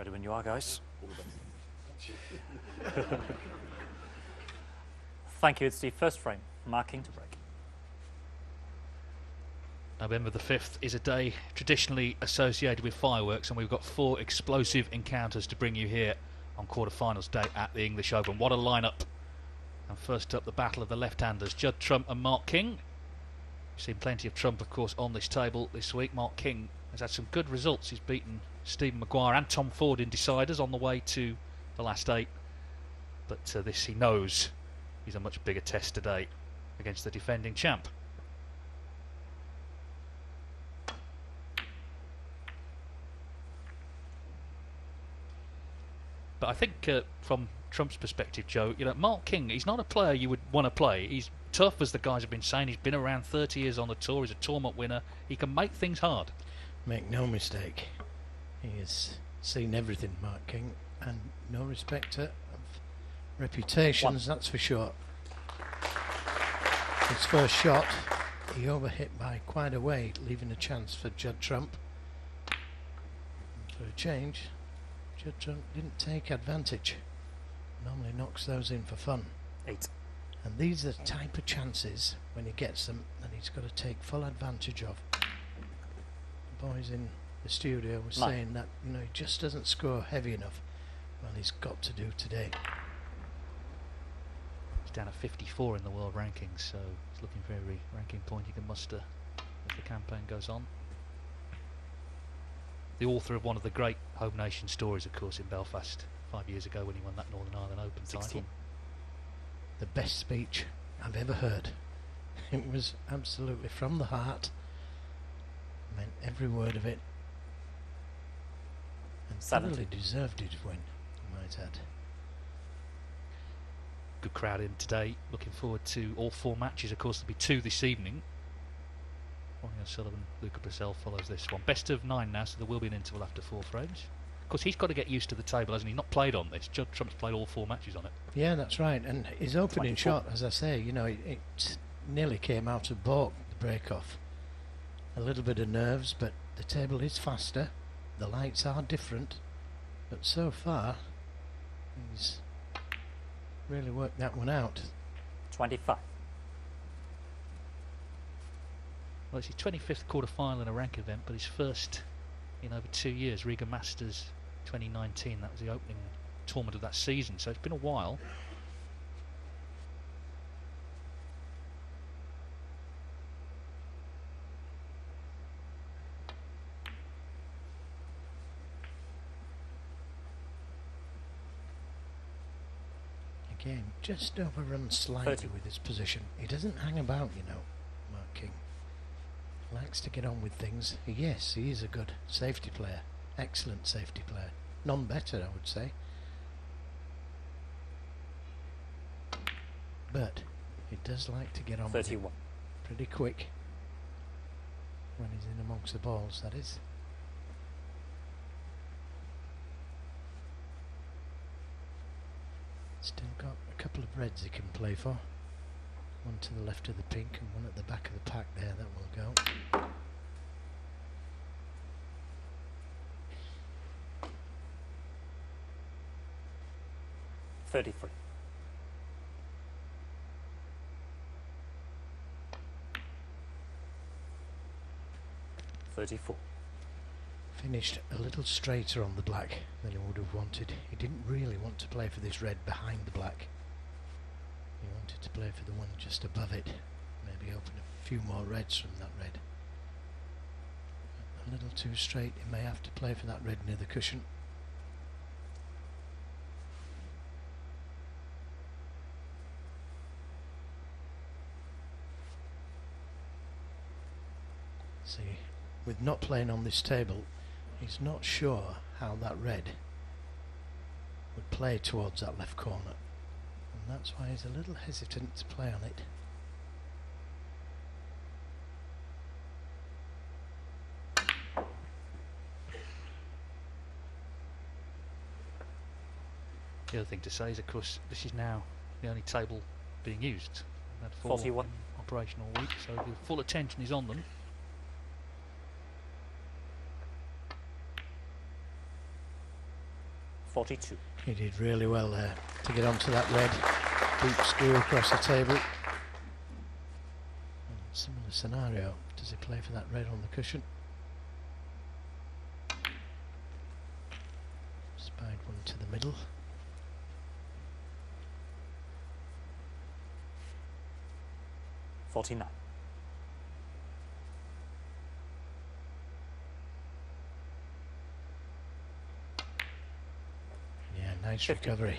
Ready when you are, guys. Thank you. It's the first frame. Marking to break. November the 5th is a day traditionally associated with fireworks, and we've got 4 explosive encounters to bring you here on quarter-finals day at the English Open. What a lineup. And first up, the battle of the left-handers, Judd Trump and Mark King. We've seen plenty of Trump, of course, on this table this week. Mark King has had some good results. He's beaten Stephen Maguire and Tom Ford in deciders on the way to the last 8. But this, he knows, is a much bigger test today against the defending champ. But I think from Trump's perspective, Joe, you know, Mark King, he's not a player you would want to play. He's tough, as the guys have been saying. He's been around 30 years on the tour. He's a tournament winner. He can make things hard. Make no mistake. He has seen everything, Mark King, and no respecter of reputations, that's for sure. His first shot, he overhit by quite a way, leaving a chance for Judd Trump. And for a change, Judd Trump didn't take advantage. Normally knocks those in for fun. 8. And these are the type of chances, when he gets them, that he's got to take full advantage of. The boys in the studio were saying that, you know, he just doesn't score heavy enough. Well, he's got to do today. He's down at 54 in the world rankings, so he's looking for every ranking point he can muster as the campaign goes on. The author of one of the great home nation stories, of course, in Belfast 5 years ago when he won that Northern Ireland Open 16. title. The best speech I've ever heard. It was absolutely from the heart. Meant every word of it. And thoroughly deserved it when, I might add. Good crowd in today. Looking forward to all 4 matches. Of course, there'll be 2 this evening. Ronnie O'Sullivan, Luca Brissell follows this one. Best of 9 now, so there will be an interval after 4 frames. Of course, he's got to get used to the table, hasn't he? Not played on this. Judd Trump's played all 4 matches on it. Yeah, that's right. And his opening 24. shot, as I say, you know, it nearly came out of balk, the break-off. A little bit of nerves, but the table is faster. The lights are different. But so far, he's really worked that one out. 25. Well, it's his 25th quarter-final in a rank event, but his first in over 2 years. Riga Masters 2019, that was the opening tournament of that season, so it's been a while. Again, just overruns slightly 30. with his position. He doesn't hang about, you know, Mark King. Likes to get on with things. Yes, he is a good safety player. Excellent safety player. None better, I would say. But he does like to get on 31. with it pretty quick. When he's in amongst the balls, that is. Still got a couple of reds he can play for. One to the left of the pink and one at the back of the pack there, that will go. $33. $34. Finished a little straighter on the black than he would have wanted. He didn't really want to play for this red behind the black. He wanted to play for the one just above it. Maybe open a few more reds from that red. A little too straight. He may have to play for that red near the cushion. See, with not playing on this table, he's not sure how that red would play towards that left corner. And that's why he's a little hesitant to play on it. The other thing to say is, of course, this is now the only table being used. We've had 4 41. in operation all week, so the full attention is on them. 42. He did really well there to get onto that red. Deep screw across the table. Similar scenario. Does he play for that red on the cushion? Spied one to the middle. $49. Yeah, nice 50. recovery.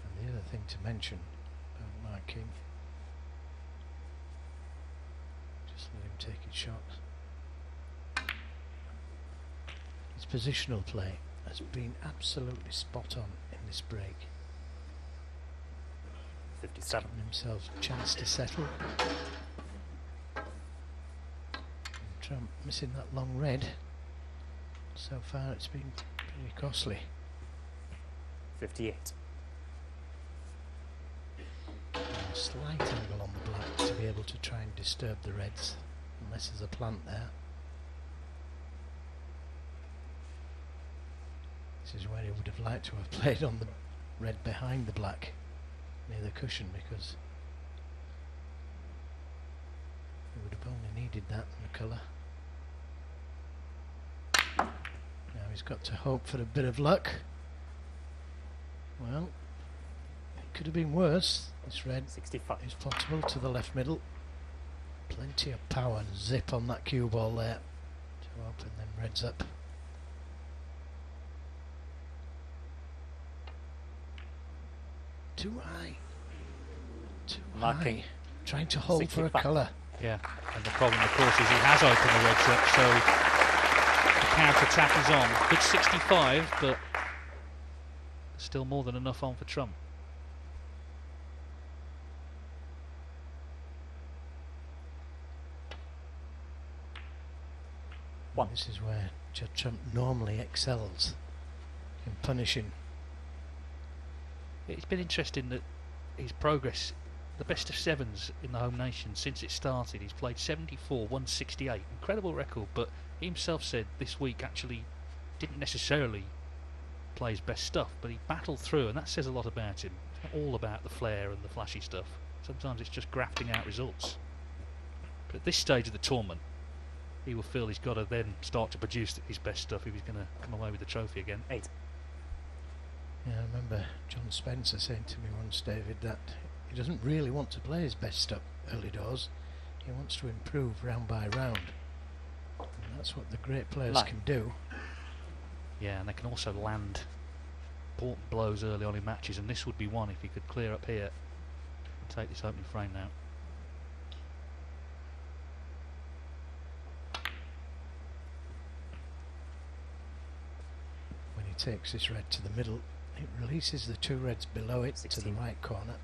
And the other thing to mention about marking, just let him take his shot. His positional play has been absolutely spot on in this break. 57. Giving himself a chance to settle. And Trump missing that long red. So far it's been pretty costly. 58. A slight angle on the black to be able to try and disturb the reds, unless there's a plant there. This is where he would have liked to have played on the red behind the black, near the cushion, because he would have only needed that in the colour. Now he's got to hope for a bit of luck. Well, it could have been worse. This red 65. is possible to the left middle. Plenty of power and zip on that cue ball there to open them reds up. Too high. Too Marking. high. Trying to hold for a 65. colour. Yeah, and the problem, of course, is he has opened the reds up, so the counter-attack is on. Good 65, but still more than enough on for Trump. One. This is where Judd Trump normally excels in punishing. It's been interesting that his progress, the best of sevens in the home nation since it started, he's played 74, 168, incredible record, but he himself said this week actually didn't necessarily play his best stuff, but he battled through, and that says a lot about him. It's not all about the flair and the flashy stuff. Sometimes it's just grafting out results. But at this stage of the tournament, he will feel he's got to then start to produce his best stuff if he's going to come away with the trophy again. 8. Yeah, I remember John Spencer saying to me once, David, that he doesn't really want to play his best stuff early doors. He wants to improve round by round. And that's what the great players 9. can do. Yeah, and they can also land important blows early on in matches, and this would be one if he could clear up here and take this opening frame now. When he takes this red to the middle, it releases the two reds below it to the 16. right corner.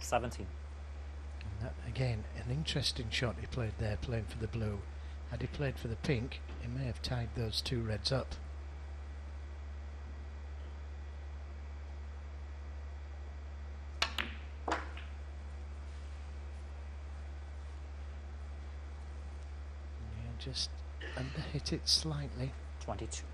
$17. And that, again, an interesting shot he played there, playing for the blue. Had he played for the pink, he may have tied those two reds up. Yeah, just under hit it slightly. 22.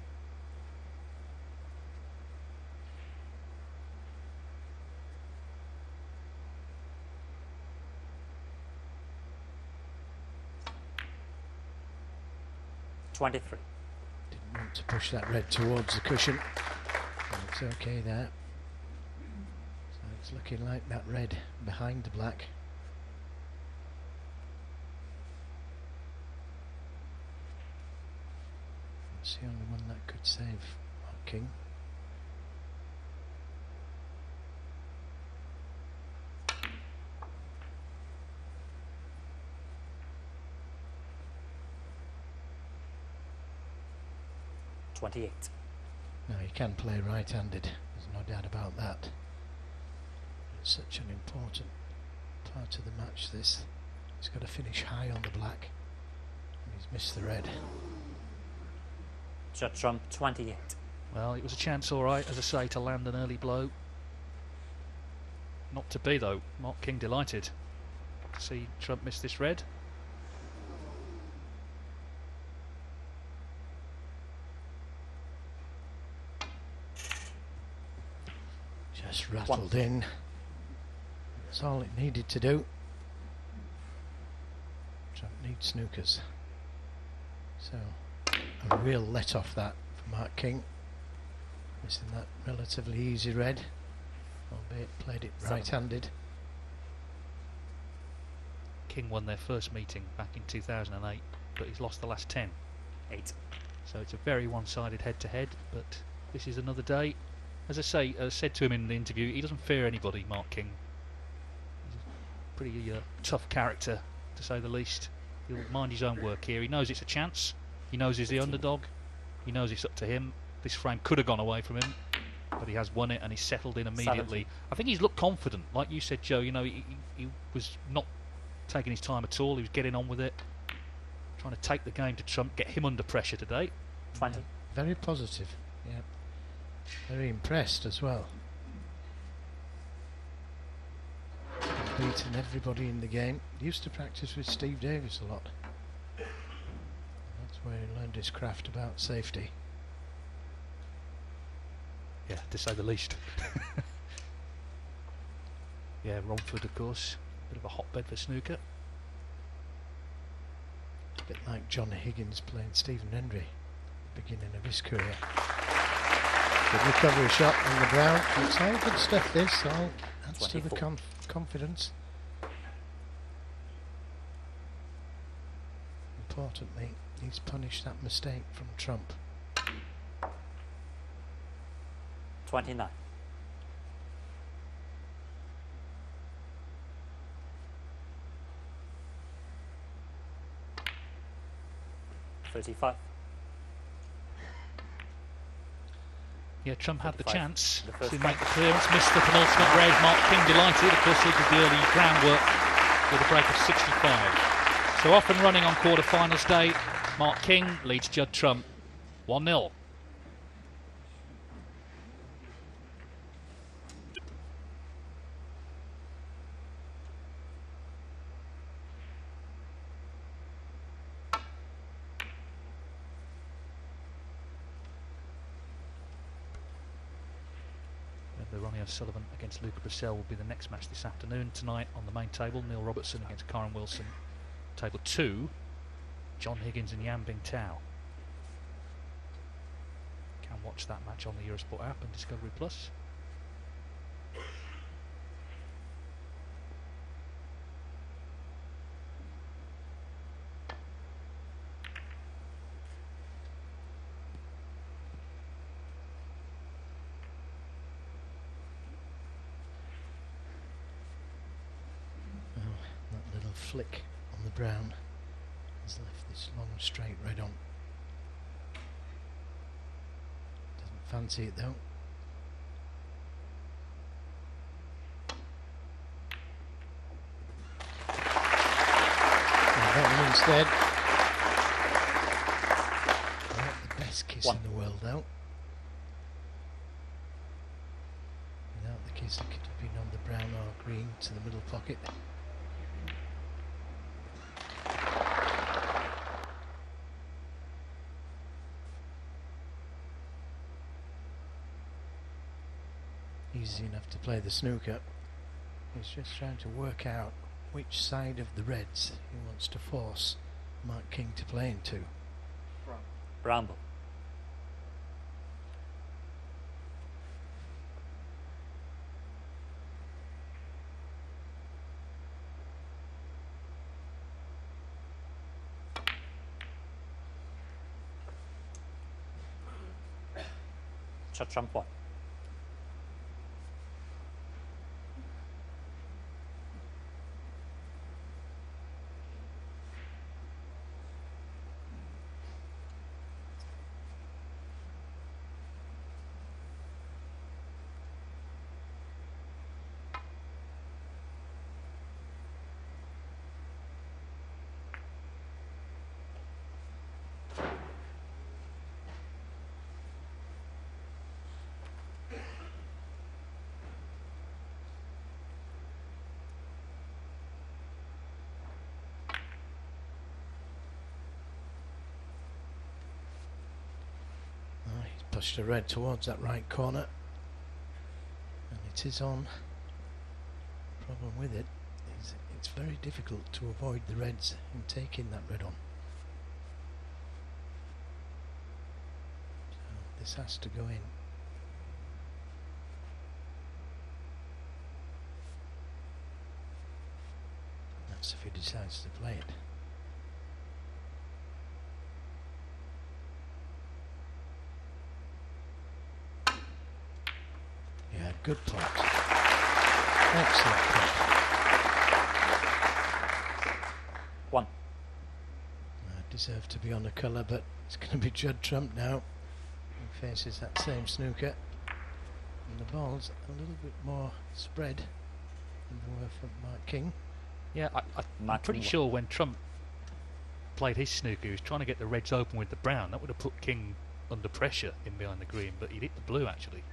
$23. Didn't want to push that red towards the cushion. But it's okay there. So it's looking like that red behind the black. It's the only one that could save our king. $28. Now he can play right-handed, there's no doubt about that. It's such an important part of the match, this. He's got to finish high on the black, and he's missed the red. Judd Trump 28. Well, it was a chance, all right, as I say, to land an early blow. Not to be though. Mark King delighted to see Trump miss this red. Just rattled in. That's all it needed to do. Trump needs snookers. So a real let off that for Mark King. Missing that relatively easy red, albeit played it right-handed. King won their first meeting back in 2008, but he's lost the last 10. 8. So it's a very one-sided head-to-head, but this is another day. As I say, said to him in the interview, he doesn't fear anybody, Mark King. He's a pretty tough character, to say the least. He'll mind his own work here. He knows it's a chance. He knows he's the underdog. He knows it's up to him. This frame could have gone away from him, but he has won it and he's settled in immediately. 70. I think he's looked confident, like you said, Joe. You know, he was not taking his time at all. He was getting on with it, trying to take the game to Trump, get him under pressure today. 20. Yeah, very positive. Yeah, very impressed as well. Beaten everybody in the game. He used to practice with Steve Davis a lot. That's where he learned his craft about safety. Yeah, to say the least. Yeah, Romford, of course, bit of a hotbed for snooker. A bit like John Higgins playing Stephen Hendry at the beginning of his career. Good recovery shot on the ground. It's all good stuff, this. All adds to the 24. confidence. Importantly, he's punished that mistake from Trump. 29. $35. Yeah, Trump had the 35. chance The to first make the clearance, missed the penultimate red. Mark King delighted. Of course, he did the early groundwork with a break of 65. So off and running on quarter-finals day. Mark King leads Judd Trump 1-0. Ronnie O'Sullivan against Luca Brissell will be the next match this afternoon. Tonight on the main table, Neil Robertson against Karen Wilson. Table 2, John Higgins and Yan Bingtao. Can watch that match on the Eurosport app and Discovery Plus. That little flick on the brown has left this long straight red on. Doesn't fancy it though. That one instead. Not the best kiss in the world though. Without the kiss it could have been on the brown or green to the middle pocket. Easy enough to play the snooker. He's just trying to work out which side of the reds he wants to force Mark King to play into. Bramble. Judd Trump 1. pushed a red towards that right corner, and it is on. Problem with it is it's very difficult to avoid the reds in taking that red on. So this has to go in. That's if he decides to play it. Yeah, good pot. Excellent pot. 1. Deserved to be on the colour, but it's going to be Judd Trump now. He faces that same snooker. And the ball's a little bit more spread than they were for Mark King. Yeah, I'm pretty sure when Trump played his snooker, he was trying to get the reds open with the brown. That would have put King under pressure in behind the green, but he'd hit the blue actually.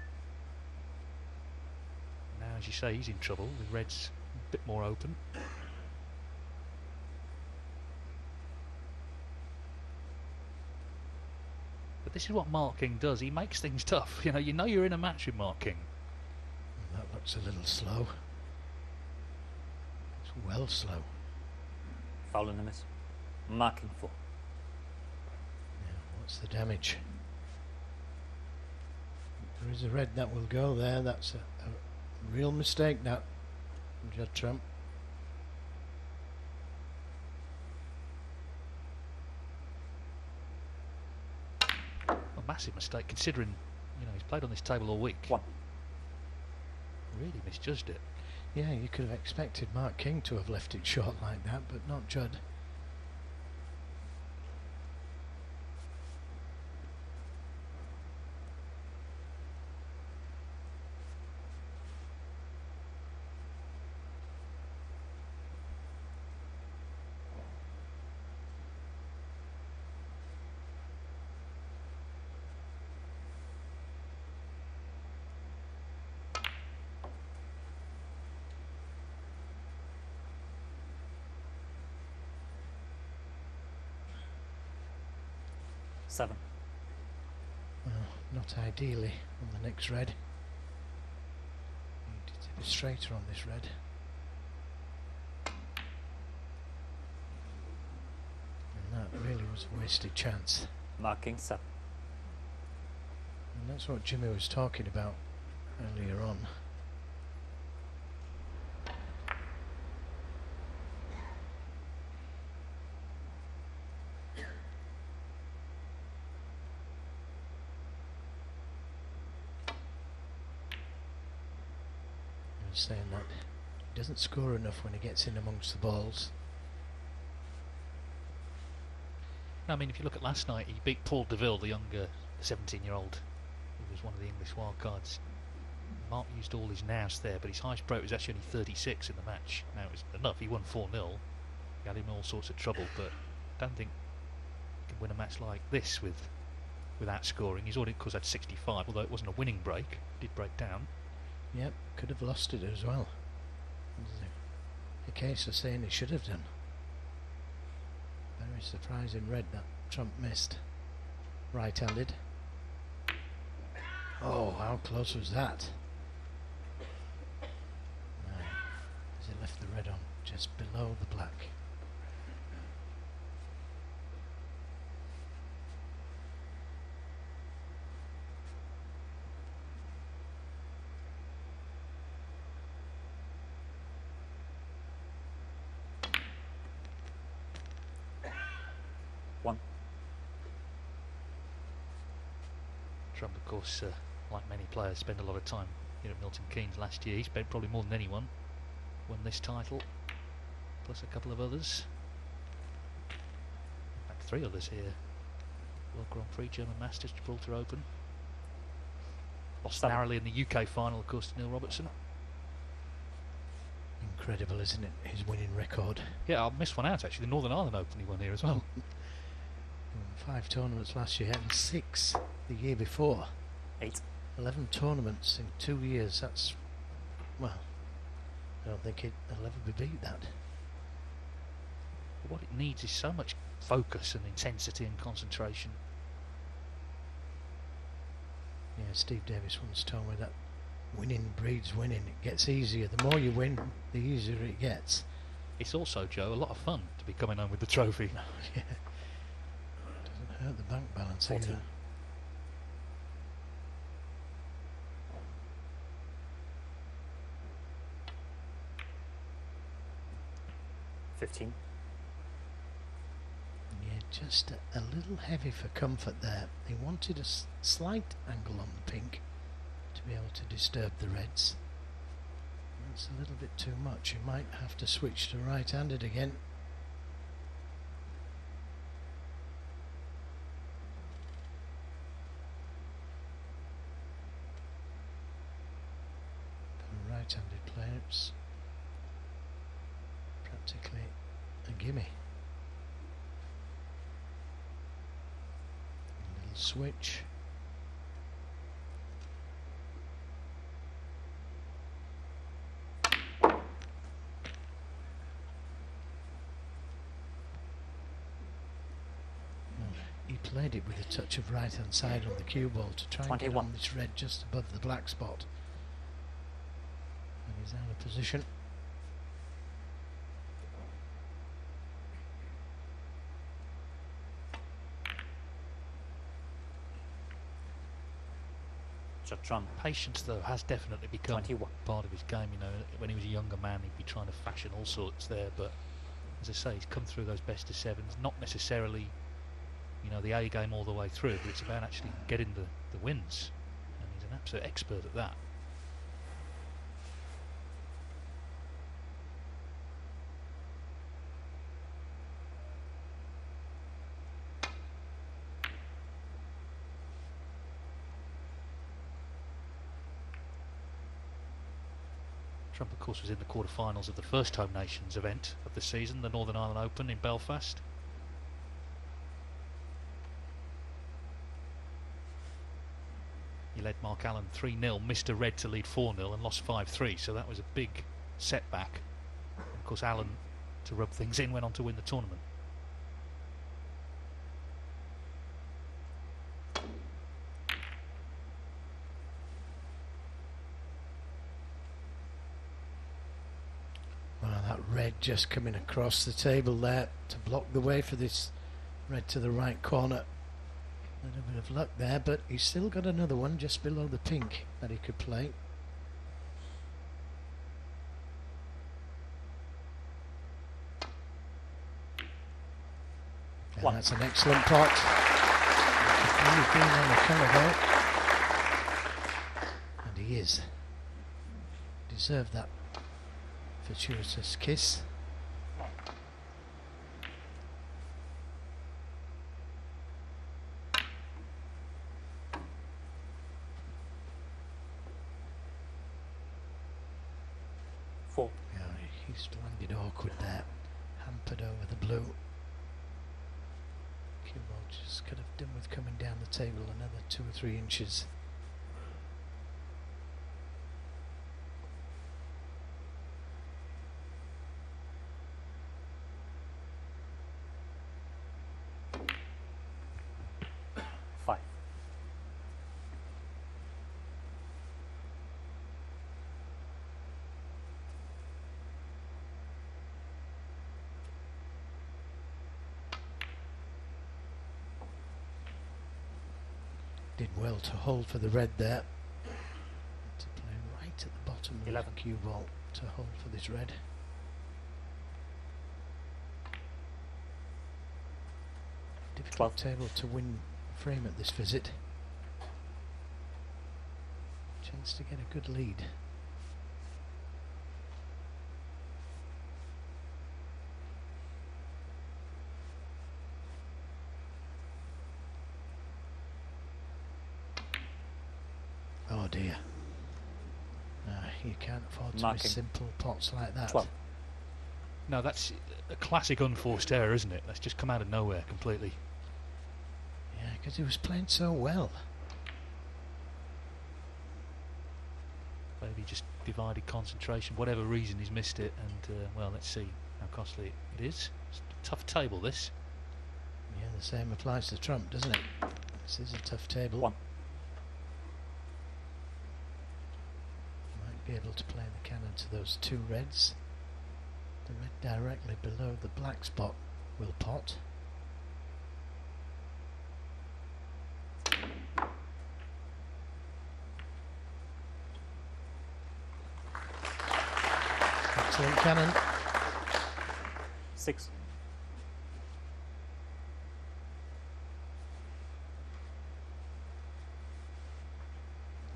Now, as you say, he's in trouble with reds a bit more open. But this is what Mark King does. He makes things tough. You know you're in a match with Mark King. That looks a little slow. It's well slow. Foul and a miss. Marking 4. Now, what's the damage? There is a red that will go there. That's a real mistake, that, from Judd Trump. A massive mistake, considering he's played on this table all week. 1. Really misjudged it. Yeah, you could have expected Mark King to have left it short like that, but not Judd. Seven. Well, not ideally on the next red. Need to be straighter on this red. And that really was a wasted chance. Marking 7. And that's what Jimmy was talking about earlier on. Saying that he doesn't score enough when he gets in amongst the balls. I mean, if you look at last night, he beat Paul Deville, the younger 17-year-old, who was one of the English wildcards. Mark used all his nous there, but his highest break was actually only 36 in the match. Now it was enough. He won 4-0. He had him in all sorts of trouble, but I don't think he can win a match like this without scoring. He's already, of course, had 65, although it wasn't a winning break. He did break down. Yep, could have lost it as well. There's a case of saying he should have done. Very surprising red that Trump missed. Right-handed. Oh, how close was that? No, as he left the red on just below the black. Trump, of course, like many players, spent a lot of time here at Milton Keynes last year. He spent probably more than anyone. Won this title, plus a couple of others. In fact, 3 others here. World Grand Prix, German Masters, Gibraltar Open. Lost narrowly in the UK final, of course, to Neil Robertson. Incredible, isn't it? His winning record. Yeah, I missed one out actually. The Northern Ireland Open he won here as well. 5 tournaments last year and 6 the year before. 8. 11 tournaments in 2 years. That's, well, I don't think it'll ever be beat, that. What it needs is so much focus and intensity and concentration. Yeah, Steve Davis once told me that winning breeds winning. It gets easier. The more you win, the easier it gets. It's also, Joe, a lot of fun to be coming home with the trophy. Yeah. Doesn't hurt the bank balance 14. either. $15. Yeah, just a little heavy for comfort there. He wanted a slight angle on the pink to be able to disturb the reds. That's a little bit too much. You might have to switch to right-handed again. For right-handed players, practically a gimme. A little switch. He played it with a touch of right hand side on the cue ball to try and get on this red just above the black spot. And he's out of position. Judd Trump. Patience, though, has definitely become 21. part of his game. You know, when he was a younger man, he'd be trying to fashion all sorts there. But as I say, he's come through those best of sevens, not necessarily, you know, the A game all the way through, but it's about actually getting the wins. And he's an absolute expert at that. Trump, of course, was in the quarterfinals of the first Home Nations event of the season, the Northern Ireland Open in Belfast. He led Mark Allen 3-0, missed a red to lead 4-0 and lost 5-3, so that was a big setback. And of course, Allen, to rub things in, went on to win the tournament. Well, that red just coming across the table there to block the way for this red to the right corner. A little bit of luck there, but he's still got another one just below the pink that he could play. And that's an excellent pot. He's been on the cover though. And he is. Deserved that fortuitous kiss. Yeah, he's landed awkward there, hampered over the blue. Cue ball just could have done with coming down the table another 2 or 3 inches. Did well to hold for the red there. To play right at the bottom 11. of the cue ball to hold for this red. Difficult 12. table to win frame at this visit. Chance to get a good lead. Oh dear. You can't afford to miss simple pots like that. 12. No, that's a classic unforced error, isn't it? That's just come out of nowhere completely. Yeah, because he was playing so well. Maybe just divided concentration, whatever reason he's missed it, and well, let's see how costly it is. It's a tough table, this. Yeah, the same applies to Trump, doesn't it? This is a tough table. 1. be able to play the cannon to those two reds. The red directly below the black spot will pot. Excellent cannon. 6.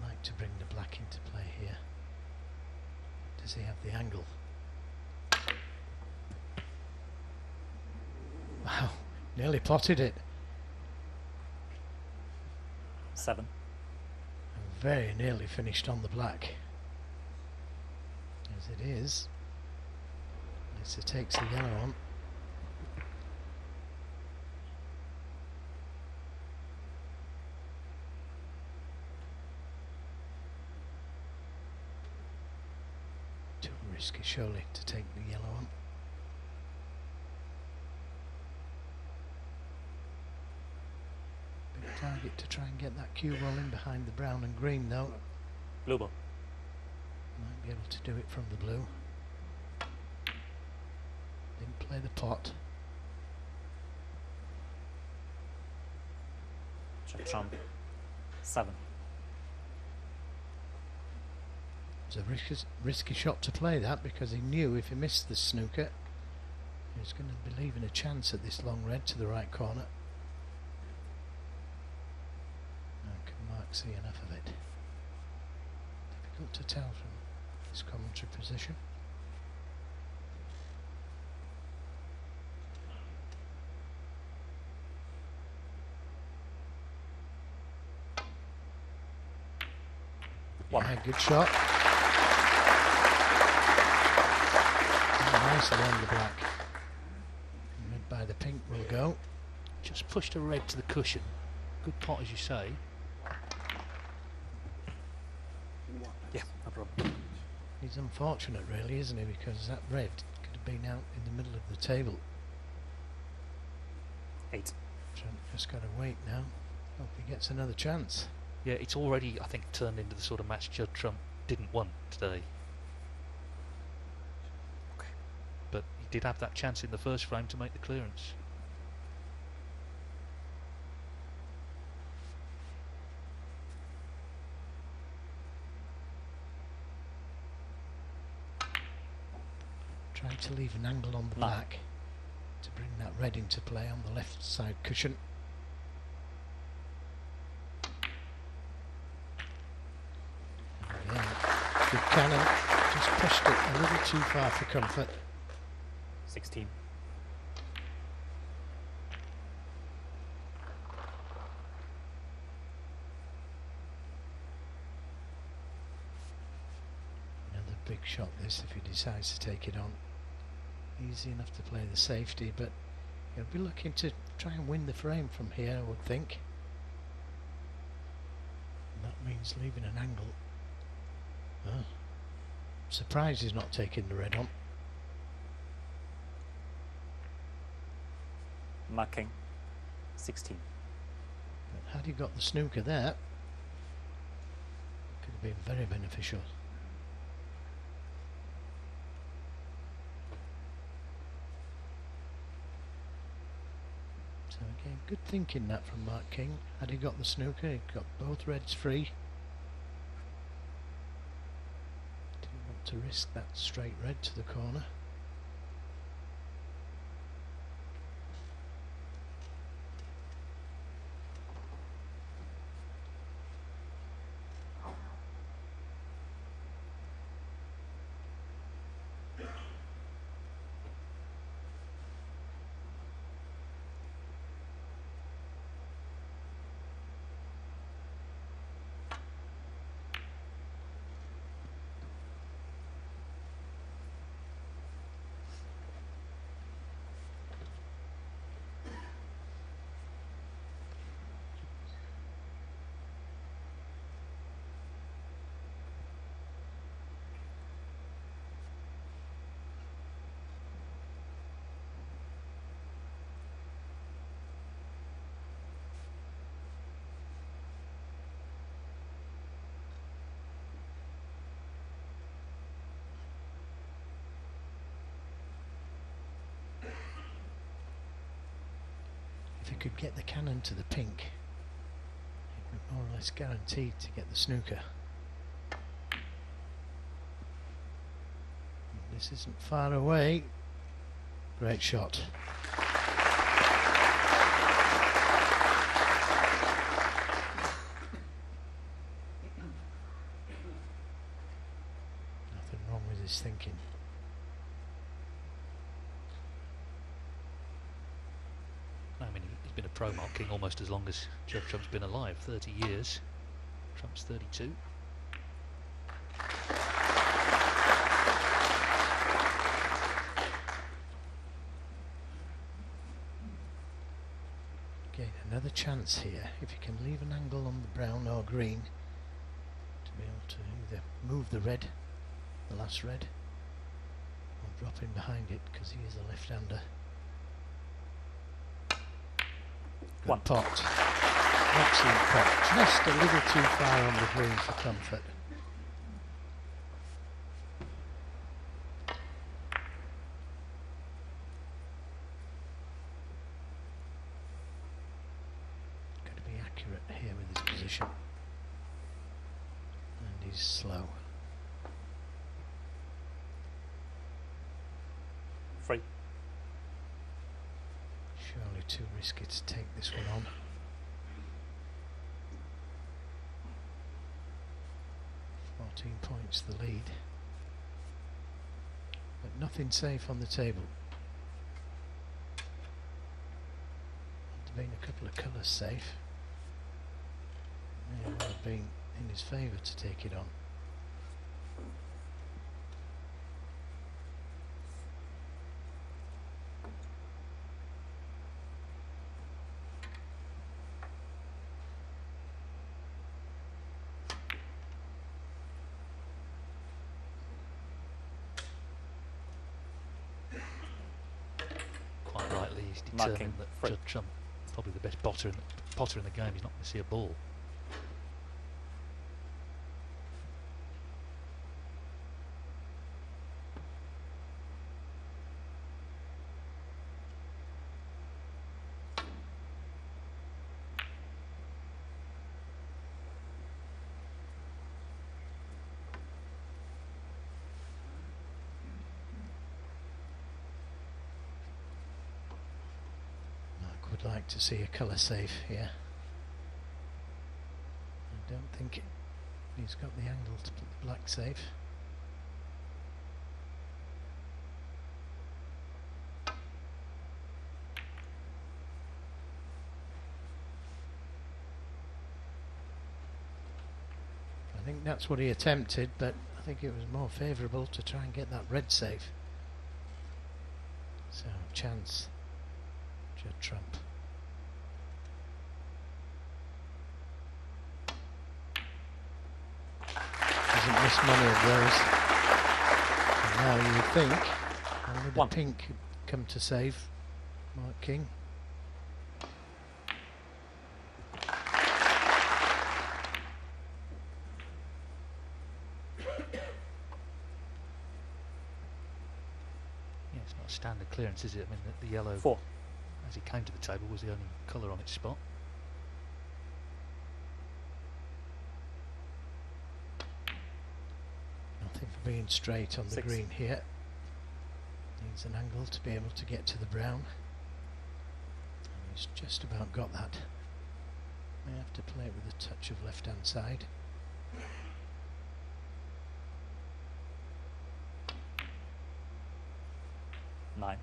I'd like to bring the black into play here. Does he have the angle? Wow, nearly potted it. 7. And very nearly finished on the black. As it is, Lisa takes the yellow on. Too risky surely to take the yellow on. Big target to try and get that cue ball in behind the brown and green though. Blue ball. Might be able to do it from the blue. Didn't play the pot. Judd Trump. 7. It's a risky shot to play that, because he knew if he missed the snooker he was going to be leaving a chance at this long red to the right corner. Now can Mark see enough of it? Difficult to tell from his commentary position. Yeah, good shot. Nice along the black. Red by the pink will go. Just pushed a red to the cushion. Good pot, as you say. Yeah, no problem. He's unfortunate really, isn't he, because that red could have been out in the middle of the table. 8. Trump just got to wait now. Hope he gets another chance. Yeah, it's already, I think, turned into the sort of match Judd Trump didn't want today. Okay. But he did have that chance in the first frame to make the clearance. Trying to leave an angle on the black to bring that red into play on the left side cushion. Again, good cannon, just pushed it a little too far for comfort. 16. Another big shot this if he decides to take it on. Easy enough to play the safety, but he'll be looking to try and win the frame from here, I would think. And that means leaving an angle. Oh. Surprised he's not taking the red on. Marking. 16. But had he got the snooker there, it could have been very beneficial. So again, good thinking that from Mark King. Had he got the snooker, he got both reds free. Didn't want to risk that straight red to the corner. If he could get the cannon to the pink, it would more or less guaranteed to get the snooker. This isn't far away. Great shot. Nothing wrong with his thinking. I mean, he's been a pro marking almost as long as Judd Trump's been alive, 30 years. Trump's 32. Okay, another chance here. If you can leave an angle on the brown or green to be able to either move the red, the last red, or drop in behind it because he is a left-hander. One pot. Excellent pot. Just a little too far on the green for comfort. Got to be accurate here with his position. And he's slow. Free. Surely too risky to take this one on. Points the lead, but nothing safe on the table. There's been a couple of colours safe. It would have been in his favour to take it on. He's determined that Judd Trump, probably the best potter in the game, he's not going to see a ball. Would like to see a colour safe here. I don't think he's got the angle to put the black safe. I think that's what he attempted, but I think it was more favourable to try and get that red safe. So, chance. Judd Trump. Hasn't missed many of those. And now you would think only the pink could come to save Mark King. Yeah, it's not a standard clearance, is it? I mean, the yellow, as he came to the table, was the only colour on its spot. Nothing for being straight on the green here. Needs an angle to be able to get to the brown. And he's just about got that. May have to play it with a touch of left-hand side. Nine.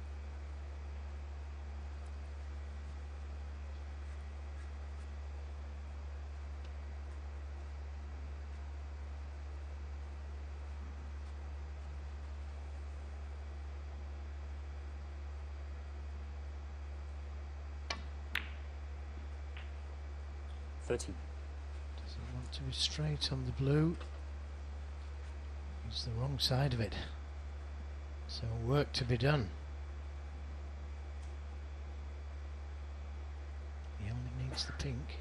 Doesn't want to be straight on the blue. It's the wrong side of it. So work to be done. He only needs the pink.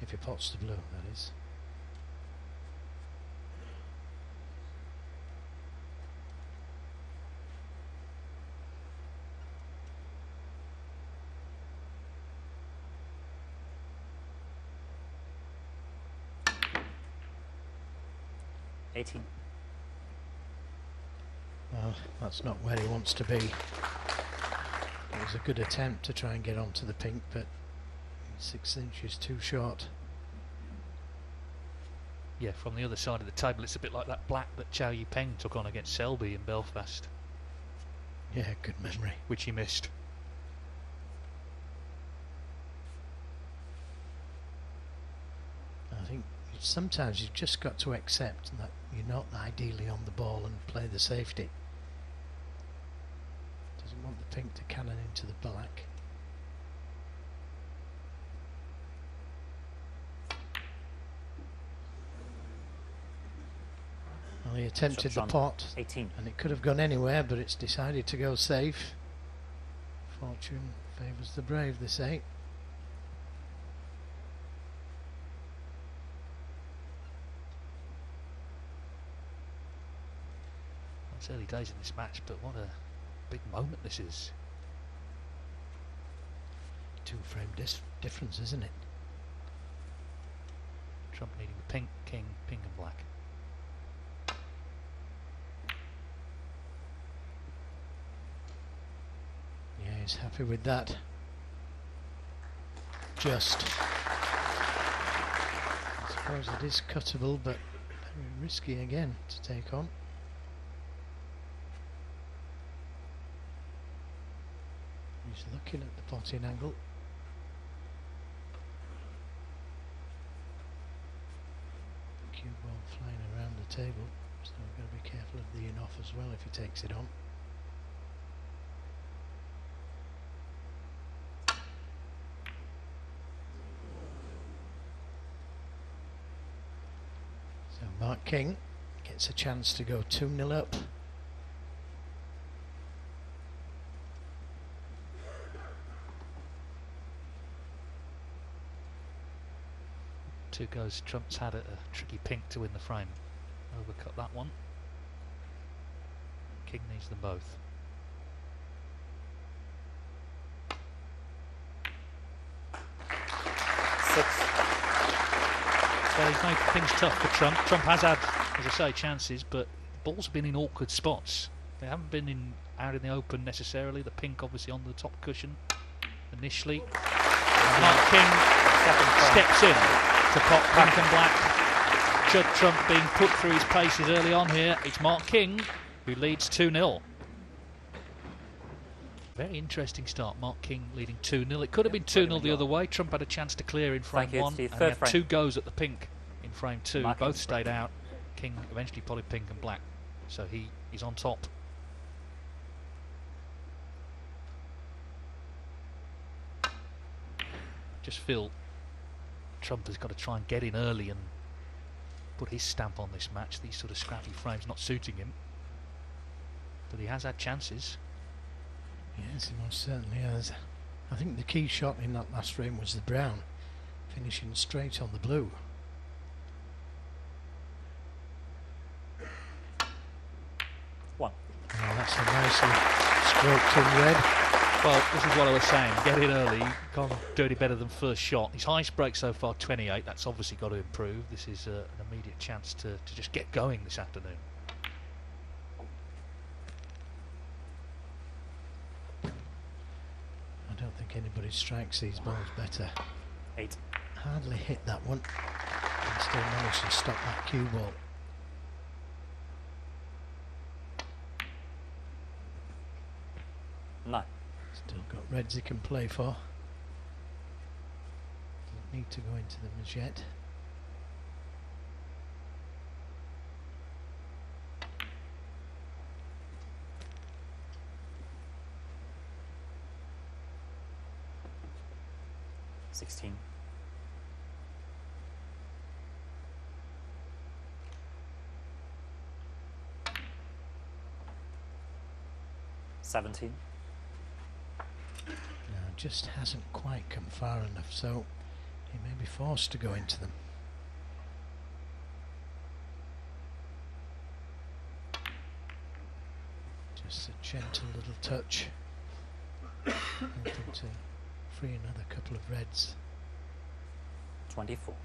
If he pots the blue, that is. 18. Well, that's not where he wants to be. It was a good attempt to try and get onto the pink, but 6 inches too short. Yeah, from the other side of the table, it's a bit like that black that Chow Yipeng took on against Selby in Belfast. Yeah, good memory. Which he missed. I think sometimes you've just got to accept that you're not ideally on the ball and play the safety. Doesn't want the pink to cannon into the black. Well, he attempted the pot, 18. and it could have gone anywhere, but it's decided to go safe. Fortune favours the brave, they say. It's early days in this match, but what a big moment this is. 2-frame difference, isn't it? Trump needing the pink, king, pink and black. Yeah, he's happy with that. Just. I suppose it is cuttable, but very risky again to take on. He's looking at the potting angle. Cue ball flying around the table, so we've got to be careful of the in-off as well if he takes it on. So Mark King gets a chance to go 2-0 up. Two goes. Trump's had a tricky pink to win the frame. Overcut that one. King needs them both. So he's made things tough for Trump. Trump has had, as I say, chances, but balls have been in awkward spots. They haven't been out in the open necessarily. The pink obviously on the top cushion initially. Mark King steps in to pot pink and black. Judd Trump being put through his paces early on here. It's Mark King who leads 2-0. Very interesting start. Mark King leading 2-0. It could have been 2-0 the other way. Trump had a chance to clear in frame one, and he had two goes at the pink in frame two. Both stayed out. King eventually potted pink and black, so he is on top. Just feel Trump has got to try and get in early and put his stamp on this match. These sort of scrappy frames not suiting him, but he has had chances. Yes, he most certainly has. I think the key shot in that last frame was the brown, finishing straight on the blue. One. Oh, that's a nicely stroked in red. Well, this is what I was saying. Get in early. Can't do any better than first shot. His highest break so far 28. That's obviously got to improve. This is an immediate chance to just get going this afternoon. I don't think anybody strikes these balls better. 8. Hardly hit that one, and still managed to stop that cue ball. No. Still got reds he can play for. Doesn't need to go into them as yet. $16. $17. Just hasn't quite come far enough, so he may be forced to go into them. Just a gentle little touch, hoping to free another couple of reds. 24.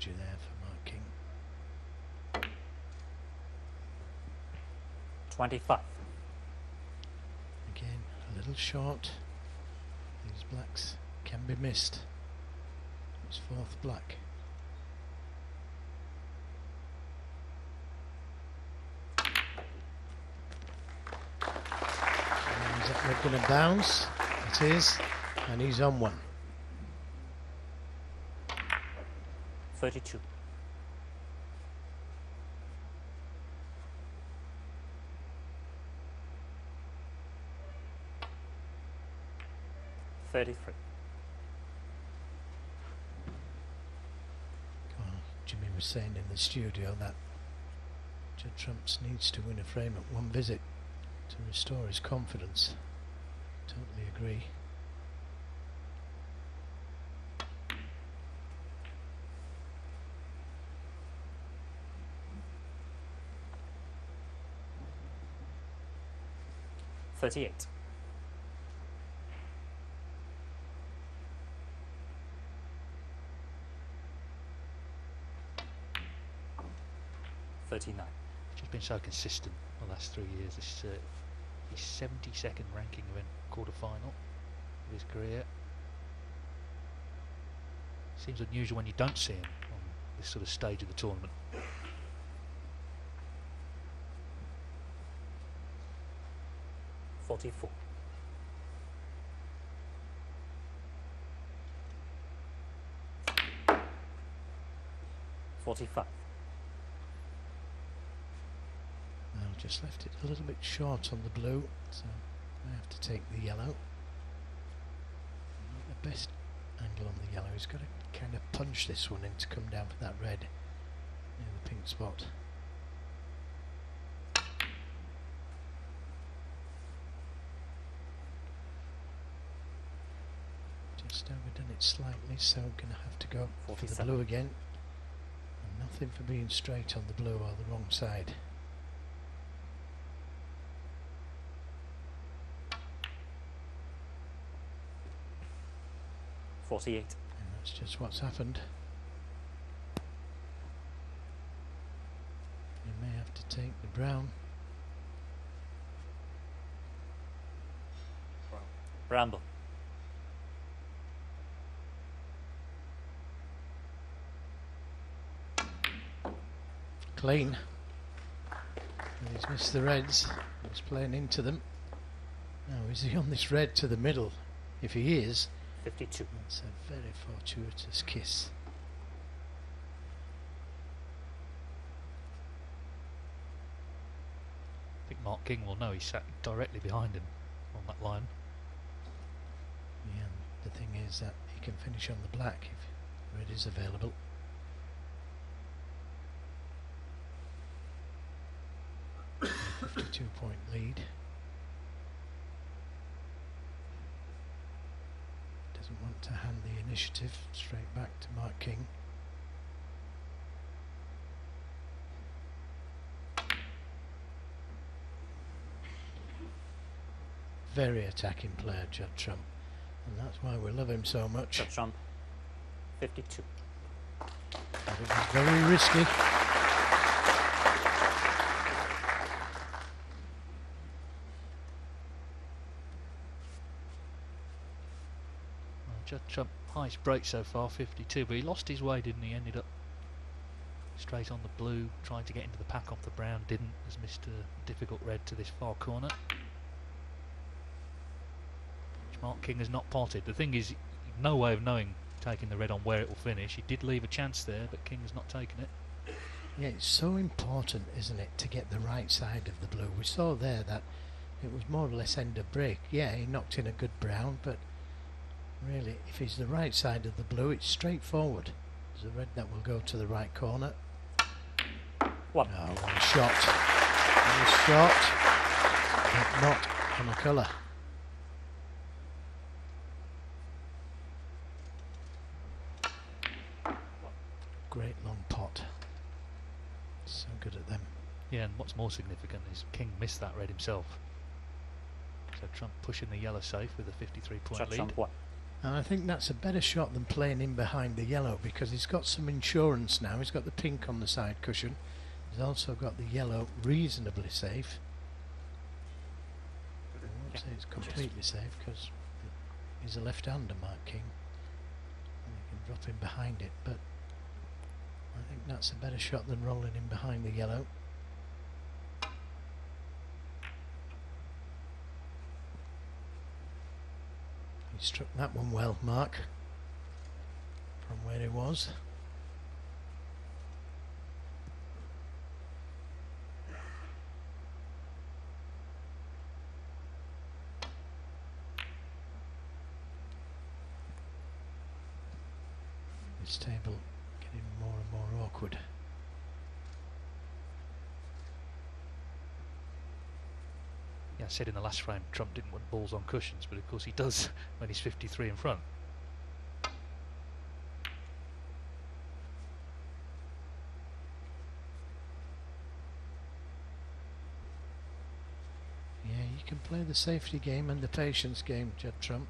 strategy there for Mark King. 25. Again, a little short. These blacks can be missed. It's fourth black. And is that red going to bounce? It is, and he's on one. 32. 33. Well, Jimmy was saying in the studio that Judd Trump needs to win a frame at one visit to restore his confidence. Totally agree. $38. 39. Just been so consistent the last 3 years. This is his 72nd ranking event quarter-final of his career. Seems unusual when you don't see him on this sort of stage of the tournament. $44. 45. I've just left it a little bit short on the blue, so I have to take the yellow. Not the best angle on the yellow. He's got to kind of punch this one in to come down for that red near the pink spot. Just overdone it slightly, so I'm going to have to go for the 47. blue again. And nothing for being straight on the blue or the wrong side. $48. And that's just what's happened. You may have to take the brown. Bramble. Clean. And he's missed the reds. He's playing into them. Now, is he on this red to the middle? If he is, 52. that's a very fortuitous kiss. I think Mark King will know he sat directly behind him on that line. Yeah, and the thing is that he can finish on the black if red is available. A 52-point lead. Doesn't want to hand the initiative straight back to Mark King. Very attacking player, Judd Trump, and that's why we love him so much. Judd Trump. 52. But it was very risky. Judd Trump, highest break so far, 52, but he lost his way, didn't he? Ended up straight on the blue, tried to get into the pack off the brown, didn't, has missed a difficult red to this far corner, which Mark King has not potted. The thing is, no way of knowing, taking the red on where it will finish. He did leave a chance there, but King has not taken it. Yeah, it's so important, isn't it, to get the right side of the blue. We saw there that it was more or less end of break. Yeah, he knocked in a good brown, but really, if he's the right side of the blue, it's straightforward. There's a red that will go to the right corner. What? Oh, one shot. One shot, but not on a colour. Great long pot. So good at them. Yeah, and what's more significant is King missed that red himself. So Trump pushing the yellow safe with a 53-point Judd lead. Trump what? And I think that's a better shot than playing in behind the yellow, because he's got some insurance now. He's got the pink on the side cushion. He's also got the yellow reasonably safe. I won't say it's completely safe because he's a left-hander, Mark King. And you can drop him behind it, but I think that's a better shot than rolling in behind the yellow. He struck that one well, Mark, from where he was. This table getting more and more awkward. Yeah, I said in the last frame Trump didn't want balls on cushions, but of course he does when he's 53 in front. Yeah, you can play the safety game and the patience game, Judd Trump.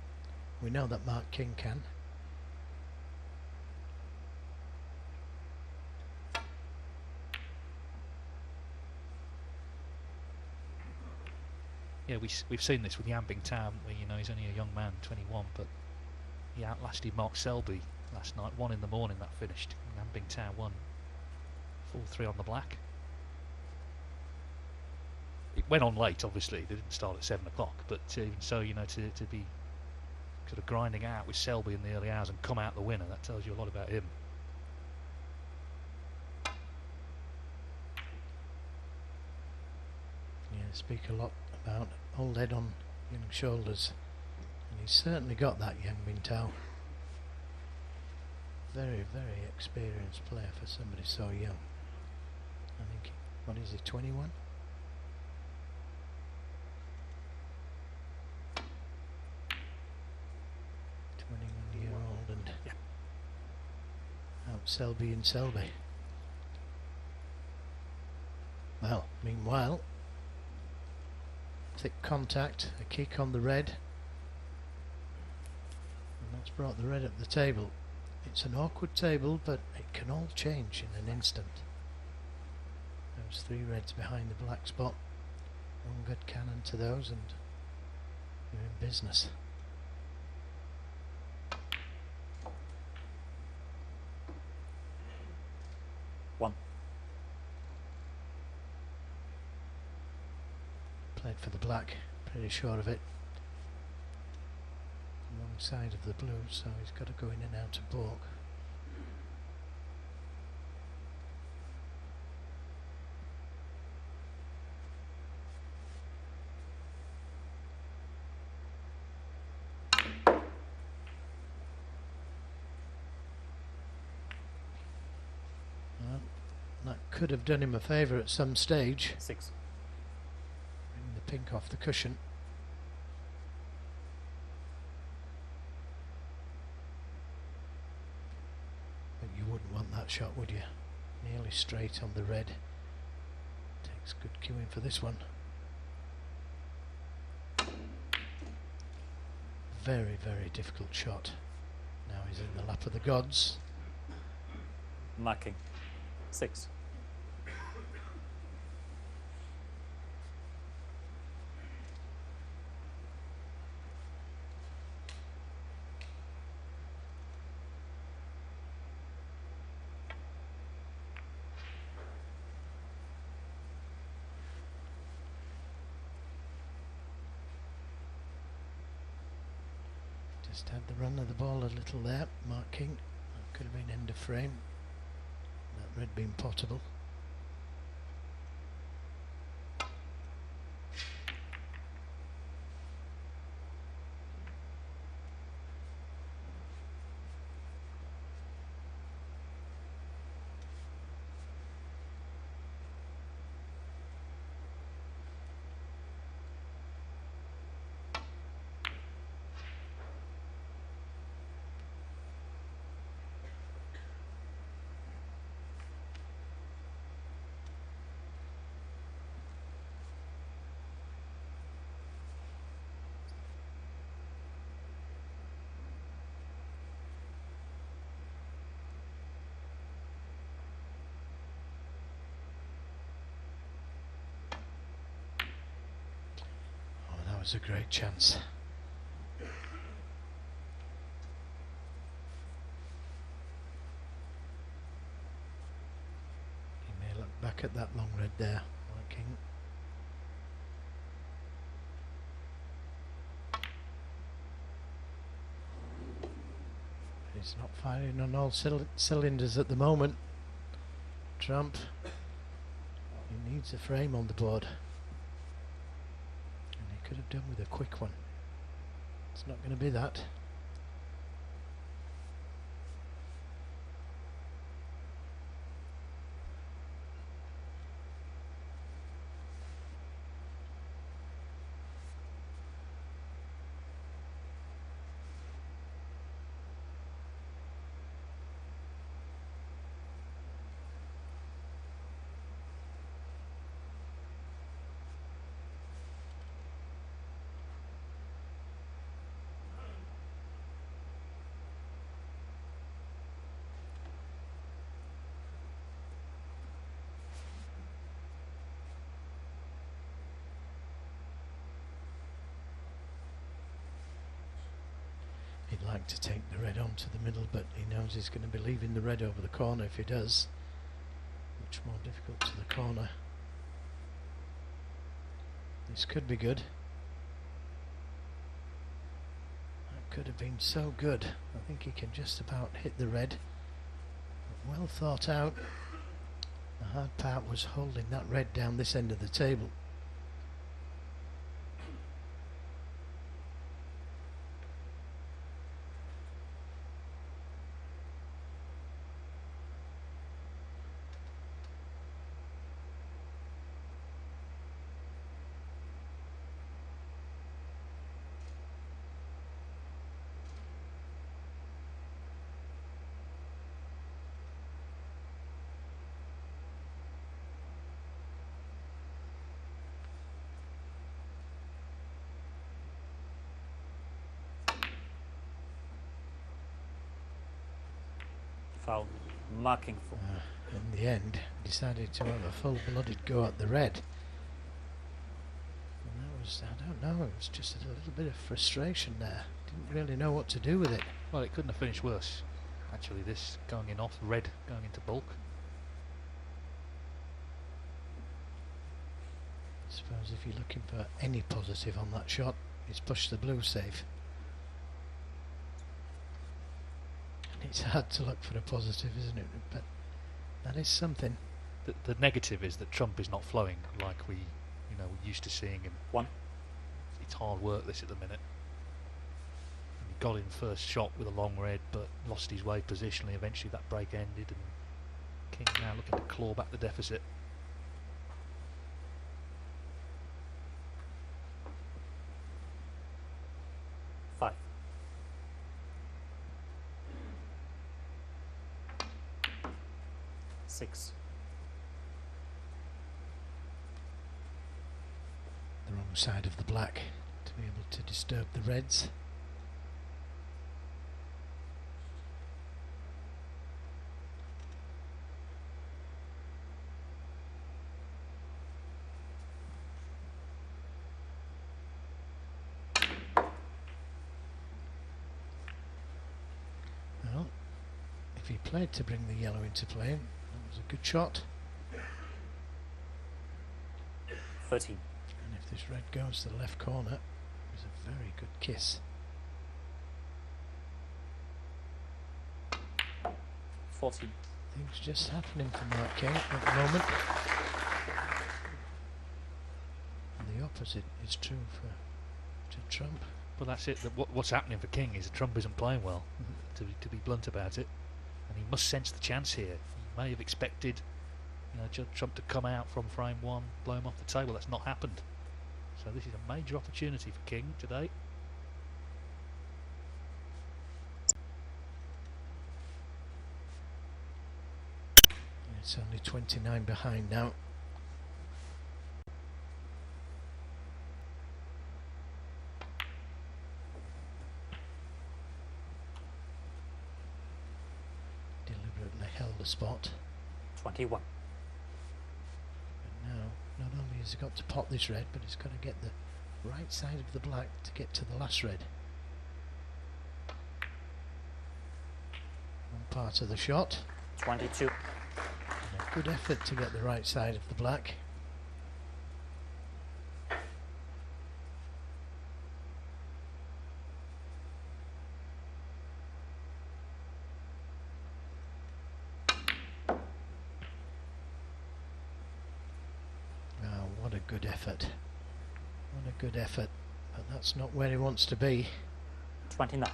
We know that Mark King can. Yeah, we've seen this with Yambing Town, where you know he's only a young man, 21, but he outlasted Mark Selby last night. 1 in the morning that finished. Yambing Town won 4-3 on the black. It went on late, obviously. They didn't start at 7 o'clock, but even so, you know, to be sort of grinding out with Selby in the early hours and come out the winner, that tells you a lot about him. Yeah, speak a lot about old head on young shoulders, and he's certainly got that, young Mintao. Very, very experienced player for somebody so young. I think, what is he, 21? And out Selby and Selby. Well, meanwhile, thick contact, a kick on the red, and that's brought the red up the table. It's an awkward table, but it can all change in an instant. Those 3 reds behind the black spot. One good cannon to those and you're in business. Played for the black, pretty sure of it. Wrong side of the blue, so he's got to go in and out of balk. Well, that could have done him a favour at some stage. 6. The pink off the cushion. But you wouldn't want that shot, would you? Nearly straight on the red. Takes good cueing for this one. Very, very difficult shot. Now he's in the lap of the gods. Marking. 6. Just had the run of the ball a little there, Mark King. That could have been end of frame. That red being potable. was a great chance. He may look back at that long red there, White King. He's not firing on all cylinders at the moment. Trump. He needs a frame on the board. And he could have done with a quick one. It's not going to be that. He'd like to take the red onto the middle, but he knows he's going to be leaving the red over the corner if he does. Much more difficult to the corner. This could be good. That could have been so good. I think he can just about hit the red. But well thought out. The hard part was holding that red down this end of the table. Foul. Marking full. In the end, decided to have a full-blooded go at the red. And that was, I don't know, it was just a little bit of frustration there. Didn't really know what to do with it. Well, it couldn't have finished worse. Actually, this going in off, red going into bulk. I suppose if you're looking for any positive on that shot, it's push the blue safe. And it's hard to look for a positive, isn't it? But that is something. The negative is that Trump is not flowing like we're used to seeing him. One. It's hard work this at the minute. And he got in first shot with a long red, but lost his way positionally. Eventually that break ended, and King now looking to claw back the deficit. Five. Six. The wrong side of the black to be able to disturb the reds. Well, if he played to bring the yellow into play, that was a good shot. 13. And if this red goes to the left corner, it was a very good kiss. 14. Things just happening for Mark King at the moment. And the opposite is true for Judd Trump. Well, that's it. What's happening for King is that Trump isn't playing well, to be blunt about it. And he must sense the chance here. He may have expected Judd Trump to come out from frame one, blow him off the table. That's not happened. So this is a major opportunity for King today. It's only 29 behind now. Deliberately held the spot. 21. But now, not only has he got to pot this red, but he's got to get the right side of the black to get to the last red. One part of the shot. 22. And a good effort to get the right side of the black. What a good effort. What a good effort. But that's not where he wants to be. 29.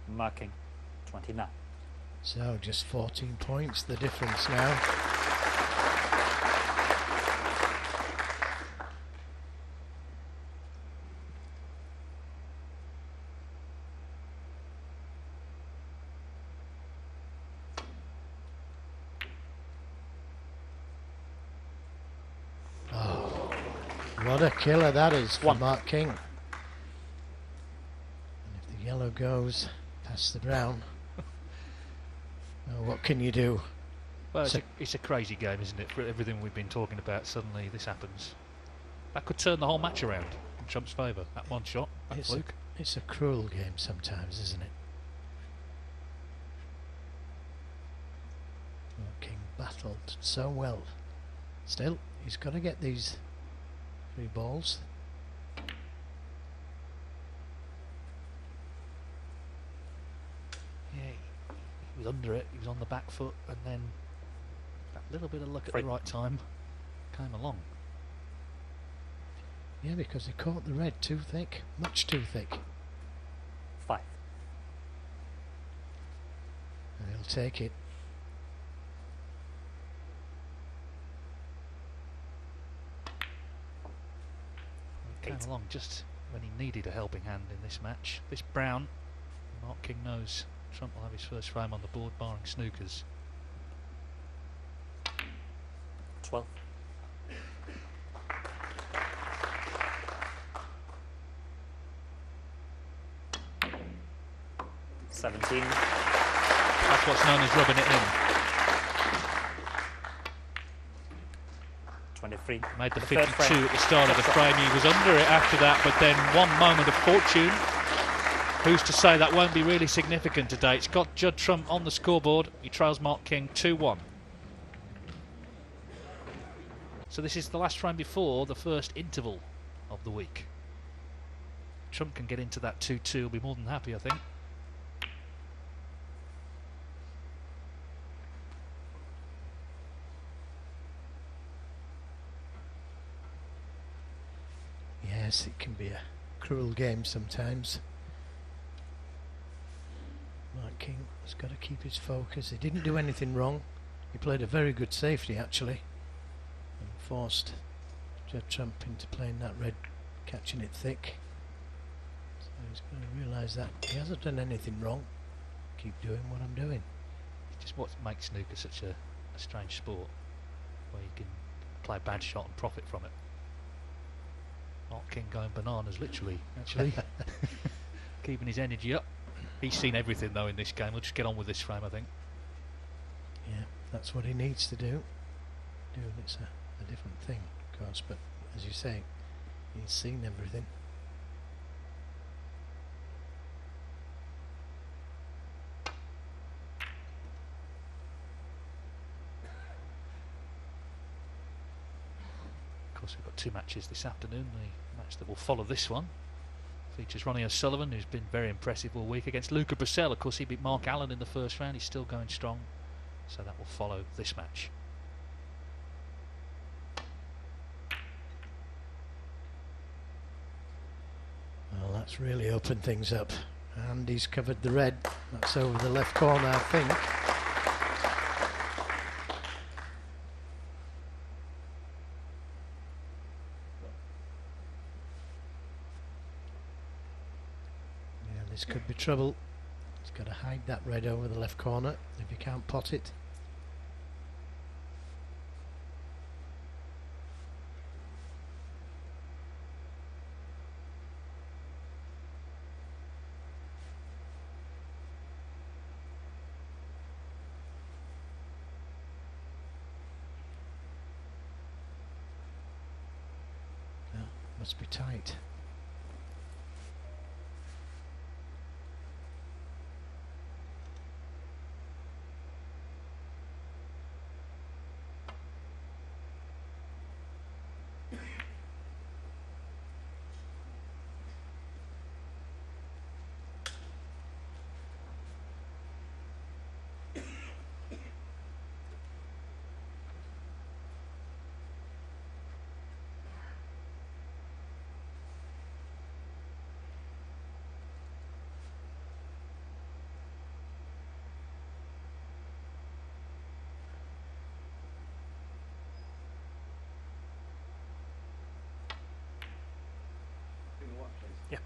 Marking 29. So just 14 points, the difference now. Oh, what a killer that is for Mark King. And if the yellow goes past the brown, oh, what can you do? Well, it's a crazy game, isn't it? For everything we've been talking about, suddenly this happens. That could turn the whole match around in Trump's favour. That one shot, that fluke. It's a cruel game sometimes, isn't it? Mark King battled so well. Still, he's got to get these 3 balls. Yeah, he was under it, he was on the back foot, and then that little bit of luck at the right time came along. Yeah, because he caught the red too thick, much too thick. 5. And he'll take it. Came along just when he needed a helping hand in this match. This brown, Mark King knows Trump will have his first frame on the board, barring snookers. 12. $17. That's what's known as rubbing it in. 23. Made the 52 at the start of the frame. He was under it after that, but then one moment of fortune. Who's to say that won't be really significant today? It's got Judd Trump on the scoreboard. He trails Mark King 2-1. So this is the last frame before the first interval of the week. Trump can get into that 2-2. He'll be more than happy, I think. Yes, it can be a cruel game sometimes. Mark King has got to keep his focus. He didn't do anything wrong. He played a very good safety actually, and forced Judd Trump into playing that red, catching it thick. So he's got to realise that he hasn't done anything wrong. Keep doing what I'm doing. It's just what makes snooker such a strange sport, where you can play a bad shot and profit from it. Mark King going bananas, literally, actually. Keeping his energy up. He's seen everything, though, in this game. We'll just get on with this frame, I think. Yeah, that's what he needs to do. It's a different thing, of course, but as you say, he's seen everything. Of course, we've got 2 matches this afternoon. The match that will follow this one features Ronnie O'Sullivan, who's been very impressive all week, against Luca Brissell. Of course, he beat Mark Allen in the first round. He's still going strong, so that will follow this match. Well, that's really opened things up, and he's covered the red. That's over the left corner, I think. This could be trouble. He's got to hide that red over the left corner if he can't pot it. must be tight. Yeah.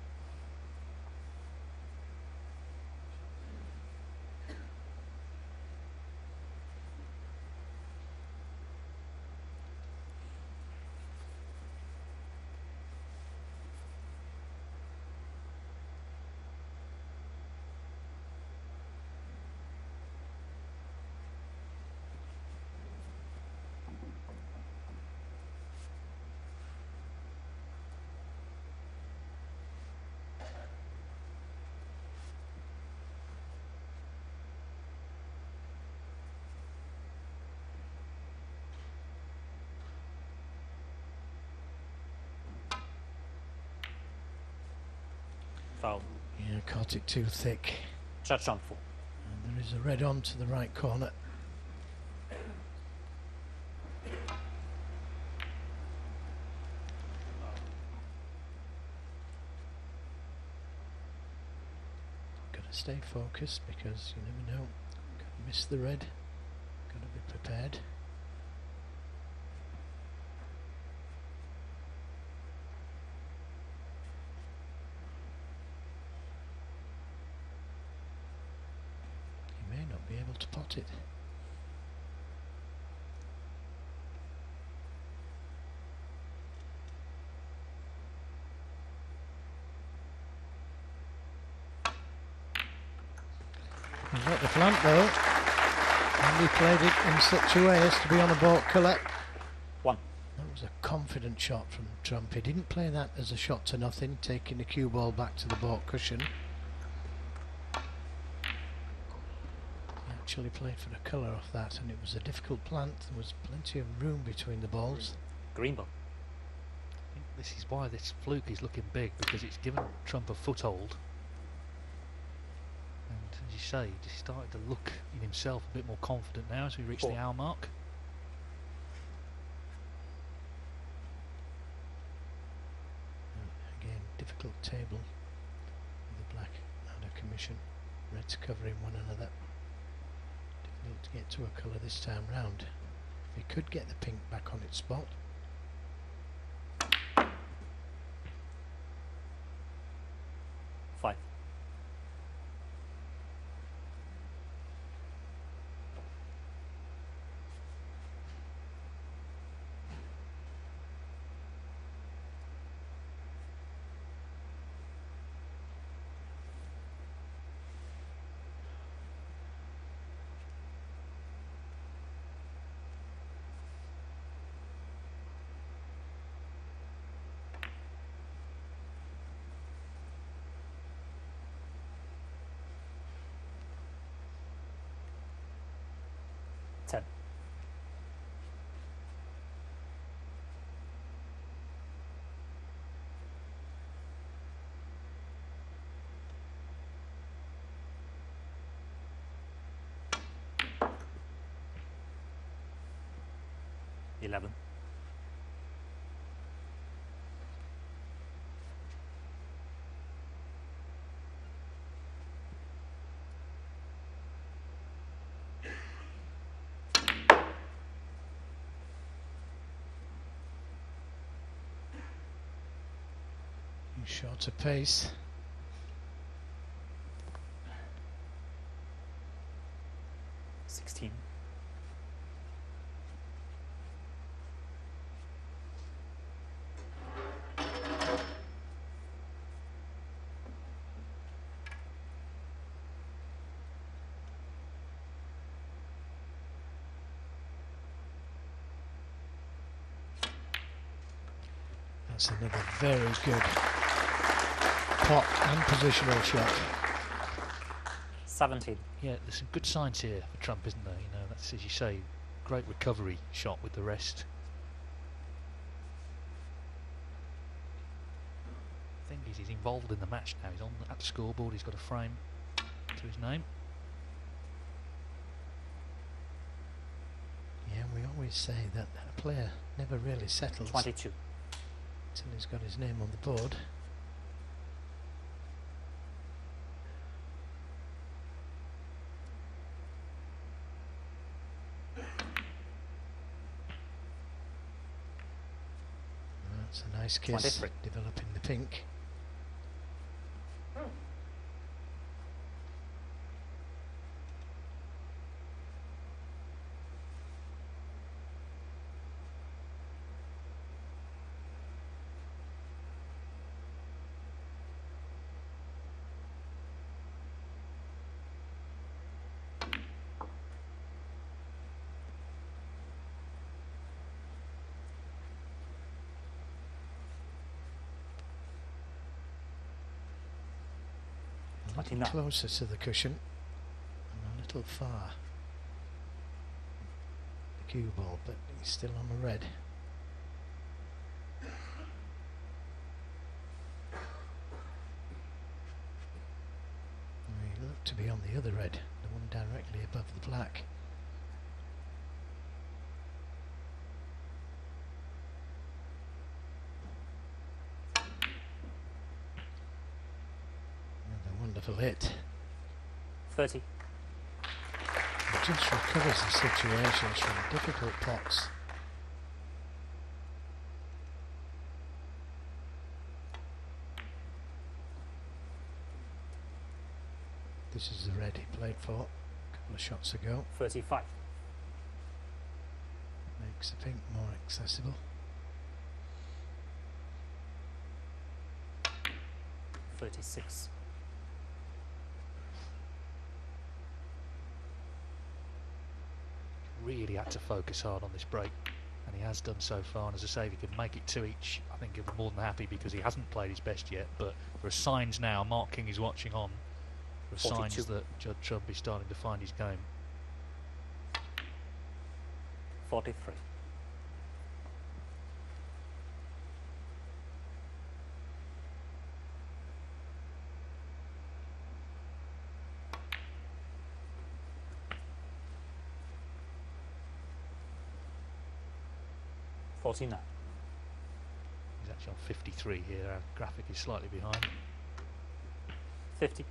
Foul. Yeah, caught it too thick. Judd Trump 4. And there is a red on to the right corner. Got to stay focused because you never know. Could miss the red. Got to be prepared. You may not be able to pot it. He's got the plant though, and he played it in such a way as to be on a baulk colour. 1. That was a confident shot from Trump. He didn't play that as a shot to nothing, taking the cue ball back to the baulk cushion. He actually played for the colour off that, and it was a difficult plant. There was plenty of room between the balls. Green ball. I think this is why this fluke is looking big, because it's given Trump a foothold. And as you say, he's started to look in himself a bit more confident now as we reach 4. the hour mark. Again, difficult table with the black out of commission. Reds covering one another. Difficult to get to a colour this time round. If he could get the pink back on its spot. 5. Ten. Eleven. Shorter pace. Sixteen. That's another very good pot and positional shot. 17. Yeah, there's some good signs here for Trump, isn't there? You know, that's, as you say, great recovery shot with the rest. The thing is, he's involved in the match now. He's on at the scoreboard. He's got a frame to his name. Yeah, we always say that a player never really settles 22. until he's got his name on the board. That's a nice kiss, 23. developing the pink. A little 29. closer to the cushion and a little far the cue ball, but he's still on the red. He looked to be on the other red, the one directly above the black. Wonderful hit. 30. It just recovers the situations from difficult pots. This is the red he played for a couple of shots ago. 35. Makes the pink more accessible. 36. Really had to focus hard on this break, and he has done so far. And as I say, if he can make it 2 each, I think he'll be more than happy, because he hasn't played his best yet. But there are signs now, Mark King is watching on, there are 42. signs that Judd Trump is starting to find his game. 43. He's actually on 53 here. Our graphic is slightly behind. 50.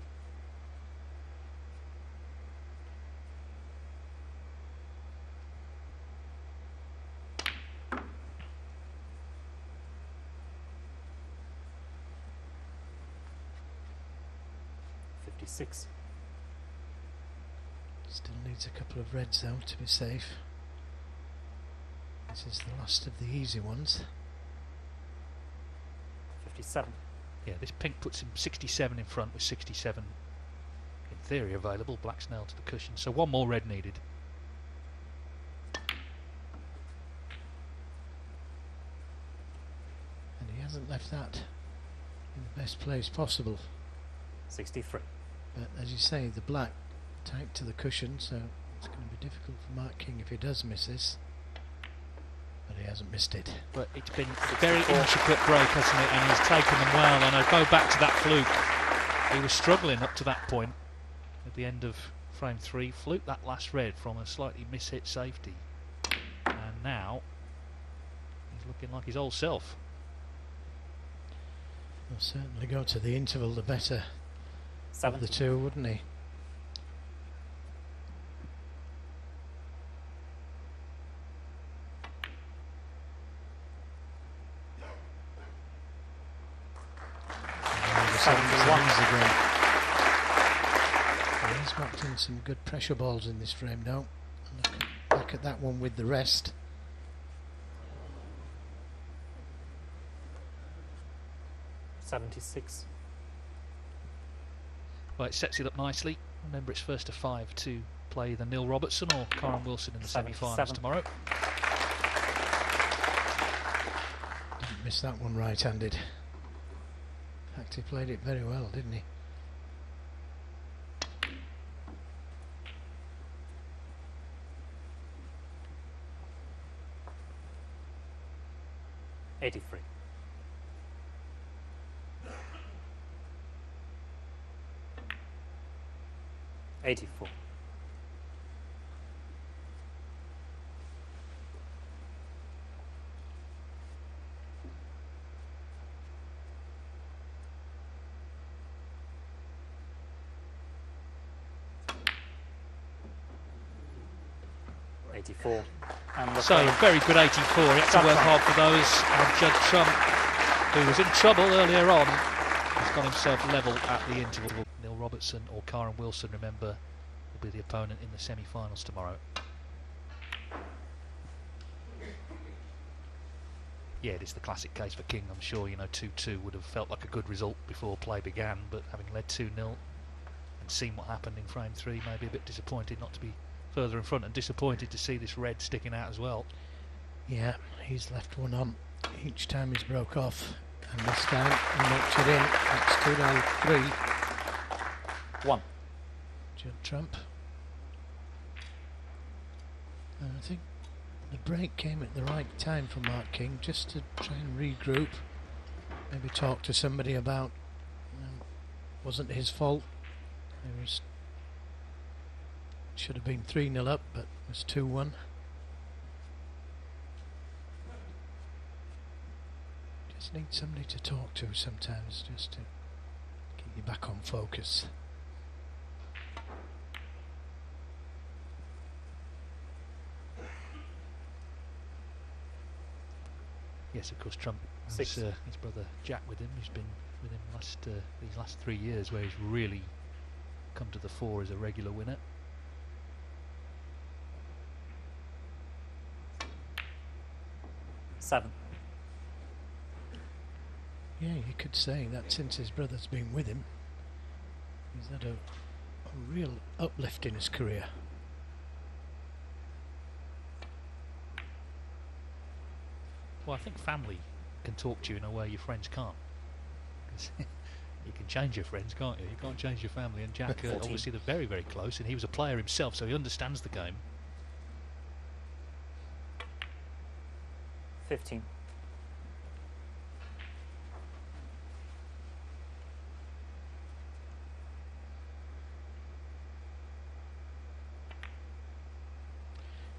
Six. Still needs a couple of reds though to be safe. This is the last of the easy ones. 57. Yeah, this pink puts him 67 in front, with 67 in theory available. Black's nailed to the cushion, so one more red needed. And he hasn't left that in the best place possible. 63. But as you say, the black tight to the cushion, so it's going to be difficult for Mark King if he does miss this. But he hasn't missed it. But it's been a very intricate break, hasn't it? And he's taken them well. And I go back to that fluke. He was struggling up to that point at the end of frame 3. Fluked that last red from a slightly mishit safety. And now he's looking like his old self. He'll certainly go to the interval the better of the two, wouldn't he? He's knocked in some good pressure balls in this frame now. Look at that one with the rest. $76. Well, it sets it up nicely. Remember, it's first to 5 to play the Neil Robertson or Karen Wilson in the semi-finals tomorrow. missed that one right-handed. In fact, he played it very well, didn't he? '83. 84. 84. And So a very good 84. He had to work hard for those. And Judd Trump, who was in trouble earlier on, has got himself level at the interval. Neil Robertson or Karen Wilson, remember, will be the opponent in the semi-finals tomorrow. Yeah, it is the classic case for King. I'm sure, you know, 2-2 would have felt like a good result before play began, but having led 2-0 and seen what happened in frame 3, maybe a bit disappointed not to be further in front, and disappointed to see this red sticking out as well. Yeah, he's left one on each time he's broke off, and this time he knocked it in. It's 2-3. 1. Judd Trump. And I think the break came at the right time for Mark King, just to try and regroup, maybe talk to somebody about wasn't his fault. It was should have been 3-0 up, but it was 2-1. Just need somebody to talk to sometimes, just to get you back on focus. Yes, of course, Trump has 6. his brother Jack with him, who's been with him these last 3 years, where he's really come to the fore as a regular winner. 7. Yeah, you could say that since his brother's been with him, he's had a real uplift in his career. Well, I think family can talk to you in a way your friends can't. 'Cause you can change your friends, can't you? You can't change your family. And Jack, 14. obviously, they're very, very close, and he was a player himself, so he understands the game. 15.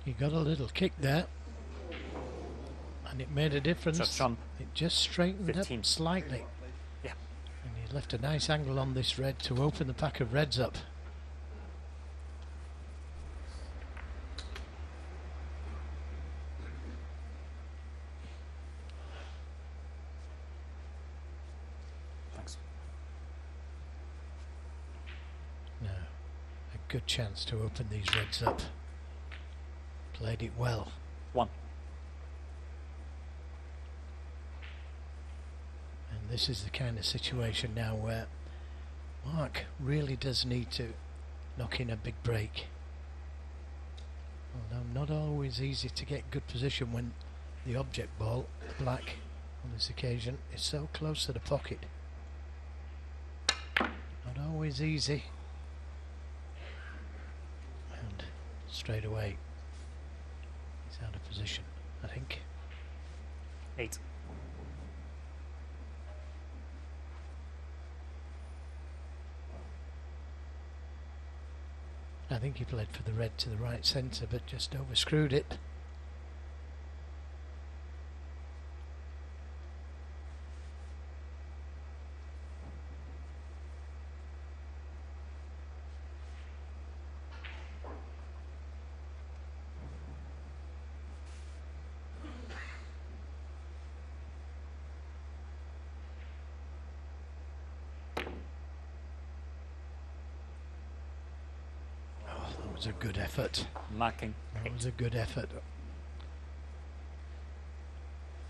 'You got a little kick there, and it made a difference. Judd Trump. It just straightened 15. up slightly. Yeah. And he left a nice angle on this red to open the pack of reds up. Thanks. Now, a good chance to open these reds up. Played it well. 1. And this is the kind of situation now where Mark really does need to knock in a big break. Although not always easy to get good position when the object ball, the black, on this occasion, is so close to the pocket. Not always easy. And straight away he's out of position, I think. 8. I think he played for the red to the right centre, but just overscrewed it. That was a good effort. Marking. That 8. was a good effort.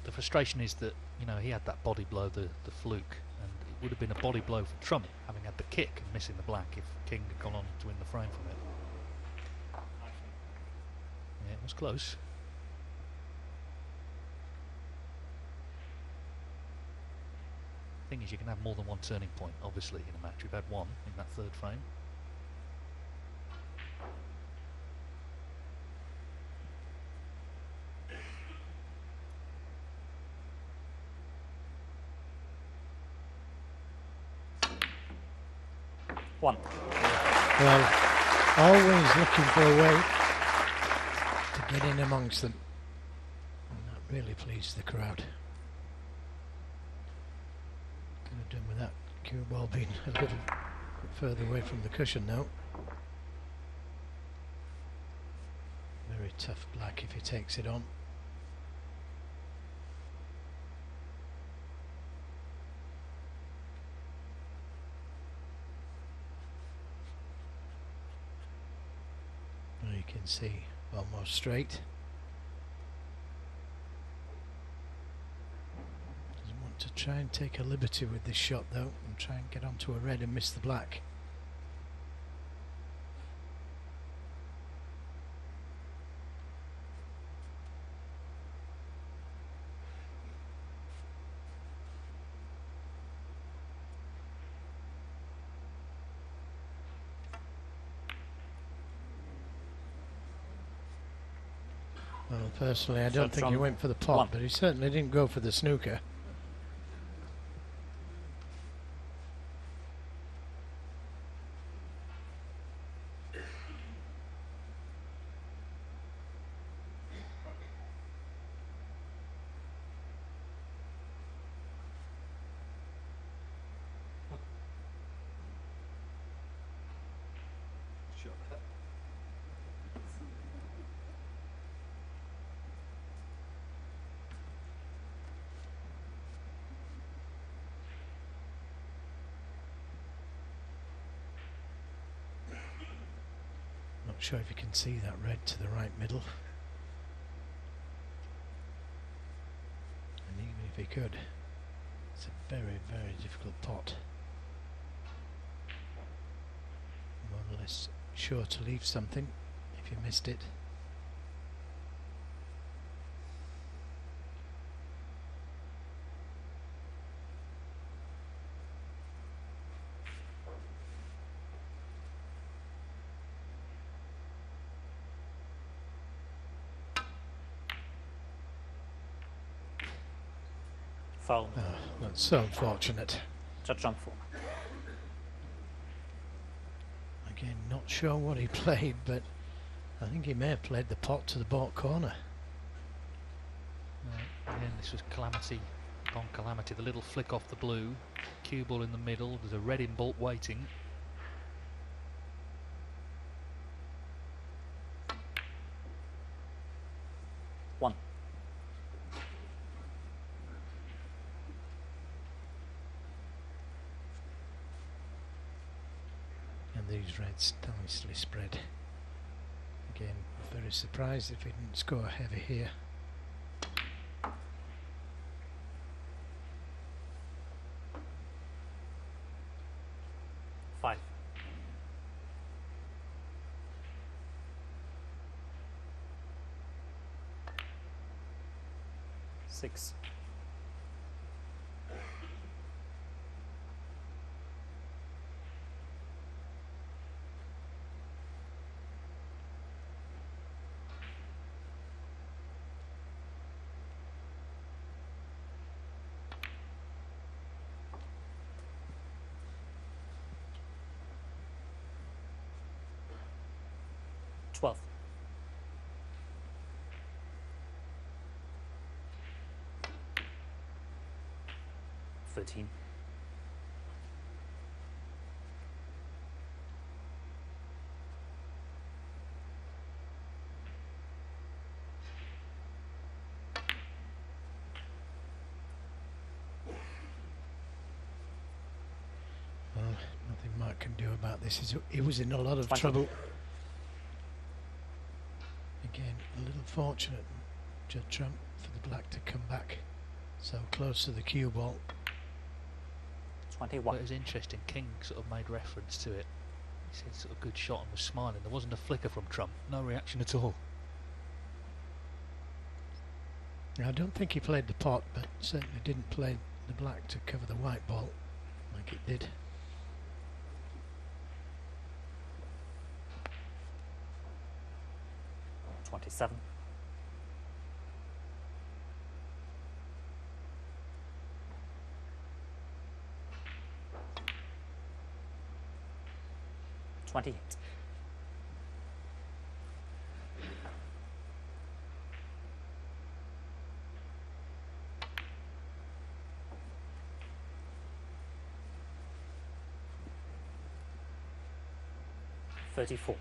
The frustration is that, you know, he had that body blow, the fluke, and it would have been a body blow for Trump, having had the kick and missing the black, if King had gone on to win the frame from it. Yeah, it was close. Thing is, you can have more than one turning point, obviously, in a match. We've had one in that third frame. One. Well, always looking for a way to get in amongst them. And that really pleased the crowd. Could have done with that cue ball being a little bit further away from the cushion now. Very tough black if he takes it on. You can see almost straight. Doesn't want to try and take a liberty with this shot though, and try and get onto a red and miss the black. Well, personally, I don't think he went for the pot, but he certainly didn't go for the snooker. Not sure if you can see that red to the right middle. And even if he could, it's a very, very difficult pot. More or less sure to leave something if you missed it. Foul. Oh, that's so unfortunate. Judd Trump 4. Again, not sure what he played, but I think he may have played the pot to the baulk corner. Again, this was calamity upon calamity. The little flick off the blue, cue ball in the middle, there's a red in baulk waiting. One. And these reds nicely spread. Again, very surprised if he didn't score heavy here. Five. Six. Twelve. 13. Well, nothing Mark can do about this. He was in a lot of 20. trouble. Again, a little fortunate, Judd Trump, for the black to come back so close to the cue ball. 21. But it was interesting, King sort of made reference to it. He said sort of good shot and was smiling. There wasn't a flicker from Trump, no reaction at all. I don't think he played the pot, but certainly didn't play the black to cover the white ball like it did. $27. $28. $34.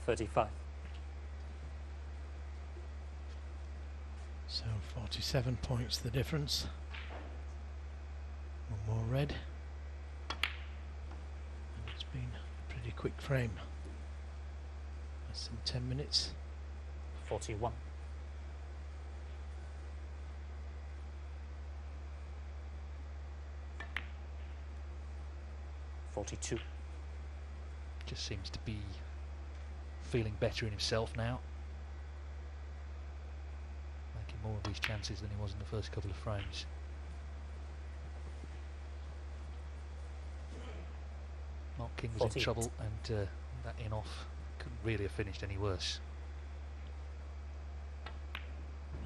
$35. So 47 points the difference. One more red. And it's been a pretty quick frame. Less than 10 minutes. 41. $42. Just seems to be feeling better in himself now. Making more of these chances than he was in the first couple of frames. Mark King was 48. in trouble, and that in-off couldn't really have finished any worse.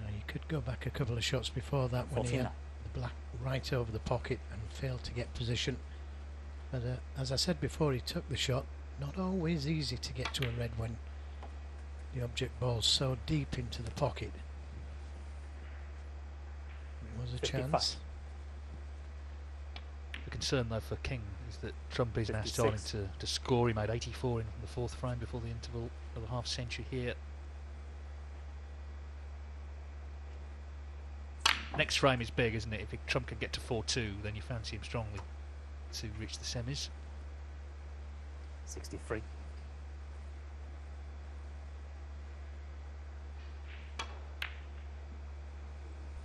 Now you could go back a couple of shots before that when he had the black right over the pocket and failed to get position. But as I said before he took the shot, not always easy to get to a red when the object ball's so deep into the pocket. It was a 55. chance. The concern though for King is that Trump is now 56. starting to score. He made 84 in the fourth frame before the interval of a half century here. Next frame is big, isn't it? If Trump can get to 4-2, then you fancy him strongly to reach the semis. 63.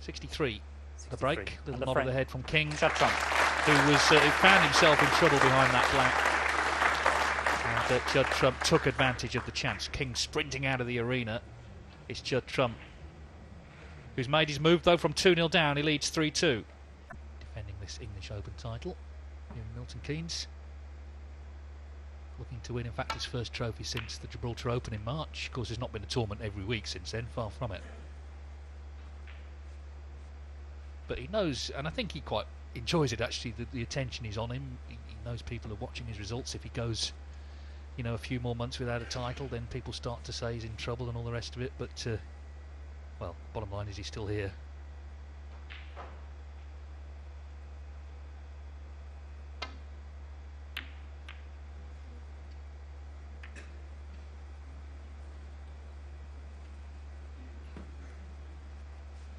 $63. The 63. break, And little the nod of frame. the head from King, Judd Trump. who found himself in trouble behind that black. And Judd Trump took advantage of the chance. King sprinting out of the arena. It's Judd Trump, who's made his move though from 2-0 down. He leads 3-2. Defending this English Open title here in Milton Keynes. Looking to win, in fact, his first trophy since the Gibraltar Open in March. Of course, there's not been a tournament every week since then, far from it. But he knows, and I think he quite enjoys it actually, the attention is on him. He knows people are watching his results. If he goes, you know, a few more months without a title, then people start to say he's in trouble and all the rest of it. But, well, bottom line is he's still here.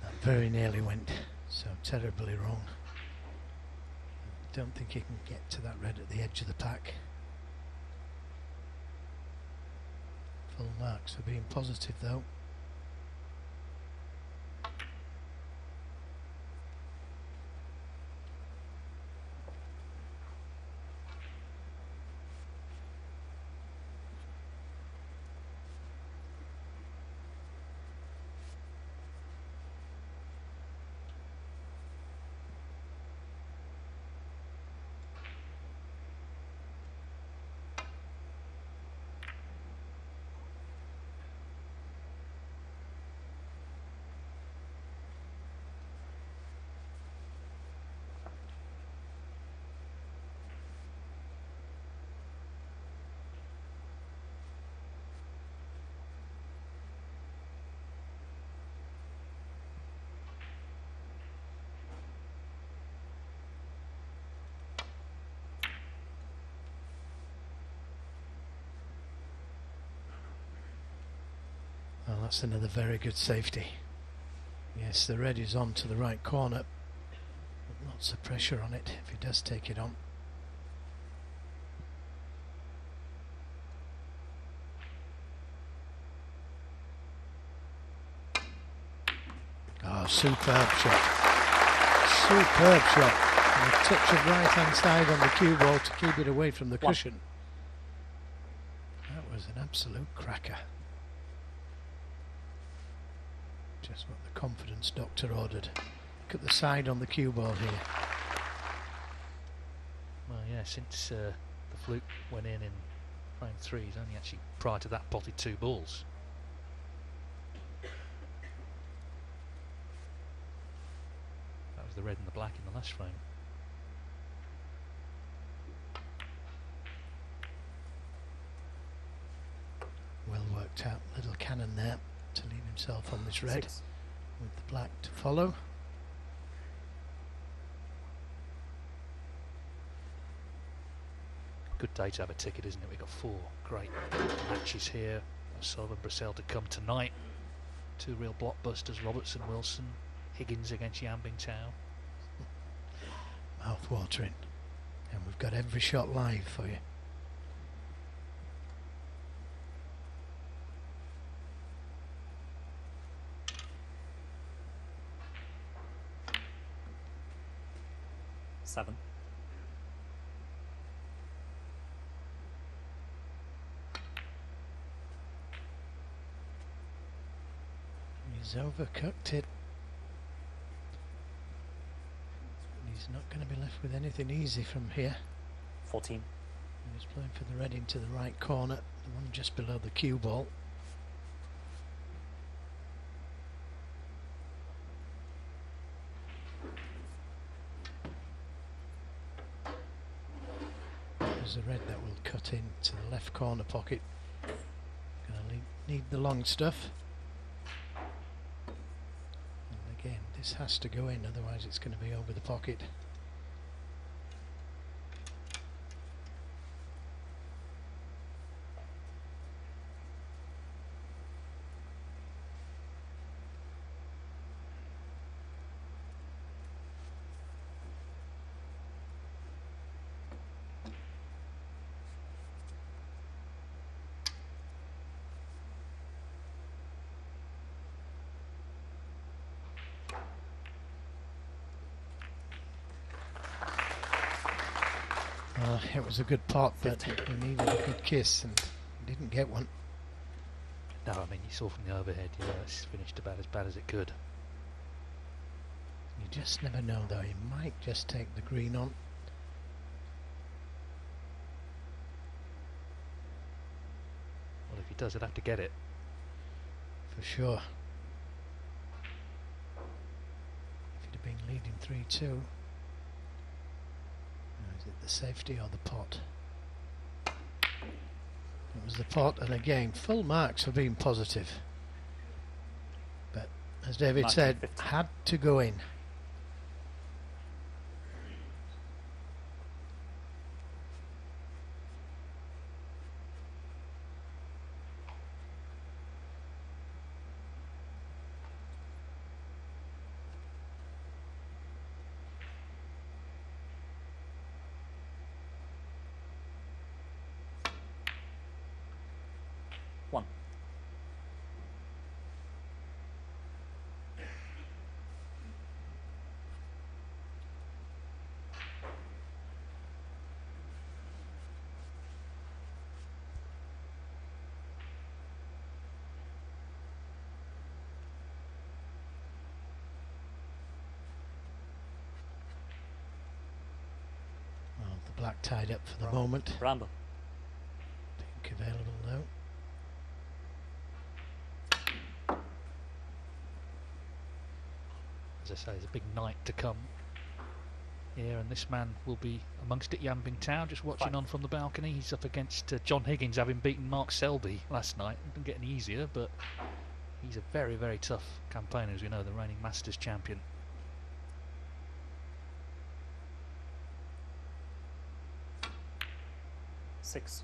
That very nearly went so terribly wrong. Don't think he can get to that red at the edge of the pack. Full marks for being positive though. Well, that's another very good safety. Yes, the red is on to the right corner, but lots of pressure on it if he does take it on. Oh, superb shot. Superb shot. And a touch of right hand side on the cue ball to keep it away from the cushion. That was an absolute cracker. Just what the confidence doctor ordered. Look at the side on the cue ball here. Well, yeah, since the fluke went in frame 3, he's only actually, prior to that, potted 2 balls. That was the red and the black in the last frame. Well worked out little cannon there to leave himself on this red 6. with the black to follow. Good day to have a ticket, isn't it? We've got 4 great matches here. Sullivan Brissell to come tonight. 2 real blockbusters, Robertson, Wilson, Higgins against Yambing Tao. Mouth watering. And we've got every shot live for you. Seven. He's overcooked it. He's not going to be left with anything easy from here. 14. He's playing for the red into the right corner, the one just below the cue ball. There's the red that will cut into the left corner pocket. Going to need the long stuff. And again, this has to go in, otherwise it's going to be over the pocket. It was a good pot, but he needed a good kiss and didn't get one. No, I mean, you saw from the overhead, yeah, it's finished about as bad as it could. You just never know, though. He might just take the green on. Well, if he does, he'll have to get it. For sure. If he'd have been leading 3-2. Is it the safety or the pot? It was the pot, and again, full marks for being positive. But as David said, had to go in. Black tied up for the moment. Rambo. Pink available though. As I say, there's a big night to come here, and this man will be amongst it, Yambing Tao, just watching on from the balcony. He's up against John Higgins, having beaten Mark Selby last night. It didn't get any easier, but he's a very, very tough campaigner, as we know, the reigning Masters champion. Six.